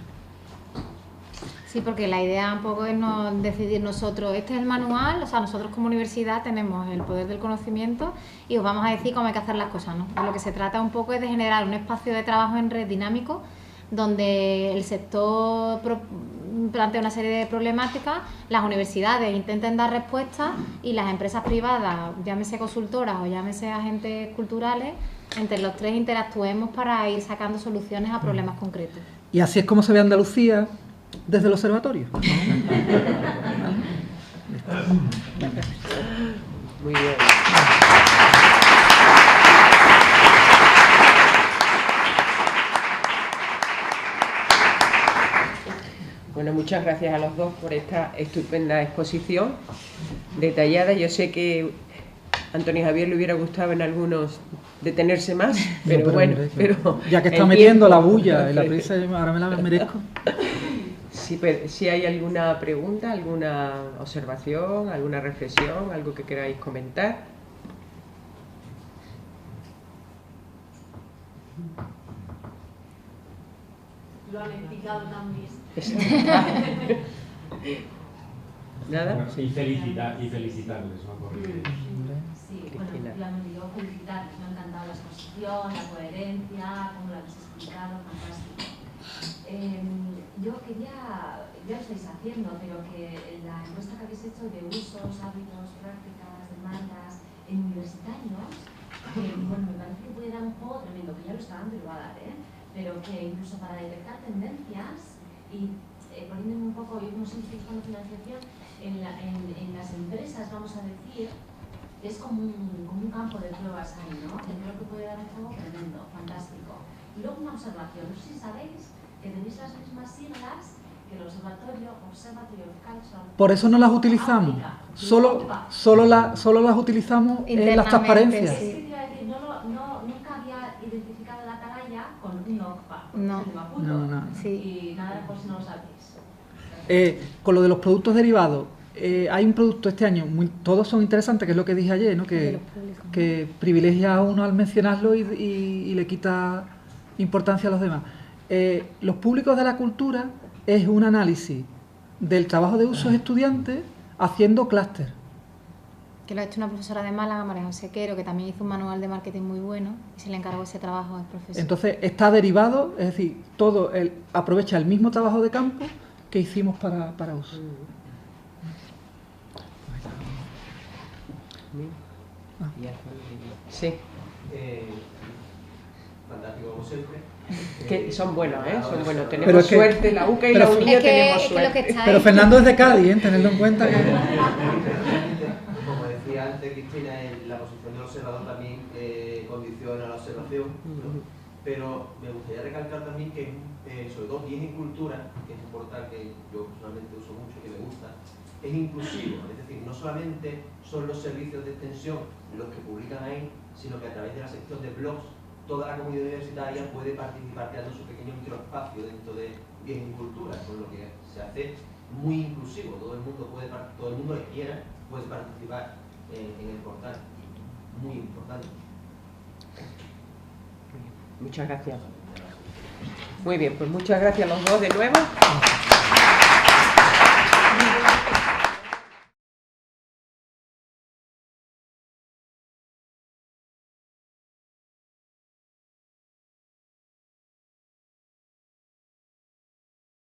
Sí, porque la idea un poco es no decidir nosotros, este es el manual, o sea, nosotros como universidad tenemos el poder del conocimiento y os vamos a decir cómo hay que hacer las cosas, ¿no? De lo que se trata un poco es de generar un espacio de trabajo en red dinámico, donde el sector plantea una serie de problemáticas, las universidades intenten dar respuestas y las empresas privadas, llámese consultoras o llámese agentes culturales, entre los tres interactuemos para ir sacando soluciones a problemas concretos. Y así es como se ve Andalucía desde el observatorio. Muy bien. Bueno, muchas gracias a los dos por esta estupenda exposición detallada. Yo sé que a Antonio Javier le hubiera gustado en algunos detenerse más, pero bueno, pero ya que está metiendo la bulla y la prisa, ahora me la merezco. Si hay alguna pregunta, alguna observación, alguna reflexión, algo que queráis comentar. Lo han explicado también. ¿Nada? Bueno, y felicitarles, ¿no? Sí, bueno, efectivamente, yo felicitarles, me ha encantado la exposición, la coherencia, cómo lo habéis explicado, fantástico. Yo quería, ya lo estáis haciendo, pero que la encuesta que habéis hecho de usos, hábitos, prácticas, demandas en universitarios, bueno, me parece que puede dar un juego tremendo, que ya lo está dando y lo va a dar, pero que incluso para detectar tendencias y poniéndome un poco, yo como siempre estoy buscando financiación, en las empresas, vamos a decir, es como un campo de pruebas ahí, ¿no? Que creo que puede dar un juego tremendo, fantástico. Y luego una observación, no sé si sabéis que tenéis las mismas siglas que el Observatorio of Culture. Por eso no las utilizamos, solo las utilizamos en las transparencias. Sí. Es que iba a decir, nunca había identificado la atalaya con un OCPA, No. es de Maputo, No. Sí. y nada, pues no lo sabéis. Con lo de los productos derivados, hay un producto este año, todos son interesantes, que es lo que dije ayer, ¿no? que privilegia a uno al mencionarlo y le quita importancia a los demás. Los públicos de la cultura es un análisis del trabajo de usos estudiantes haciendo clúster. Que lo ha hecho una profesora de Málaga, María José Quero, que también hizo un manual de marketing muy bueno y se le encargó ese trabajo al profesor. Entonces está derivado, es decir, aprovecha el mismo trabajo de campo que hicimos para uso. Sí. Fantástico como siempre. Que son buenos, son buenos. Pero Tenemos es que- suerte, la UCA y la UNIA tenemos es que lo suerte. que está Pero Fernando es de Cádiz, tenedlo en cuenta que... Como decía antes Cristina, la posición del observador también condiciona la observación, ¿no? pero me gustaría recalcar también que, sobre todo Pies en Cultura, que es un portal que yo personalmente uso mucho y que me gusta, es inclusivo, es decir, no solamente son los servicios de extensión los que publican ahí, sino que a través de la sección de blogs, toda la comunidad universitaria puede participar creando su pequeño microespacio dentro de Pies en Cultura, con lo que se hace muy inclusivo, todo el mundo que quiera puede participar en el portal, muy importante. Muchas gracias. Muy bien, pues muchas gracias a los dos de nuevo.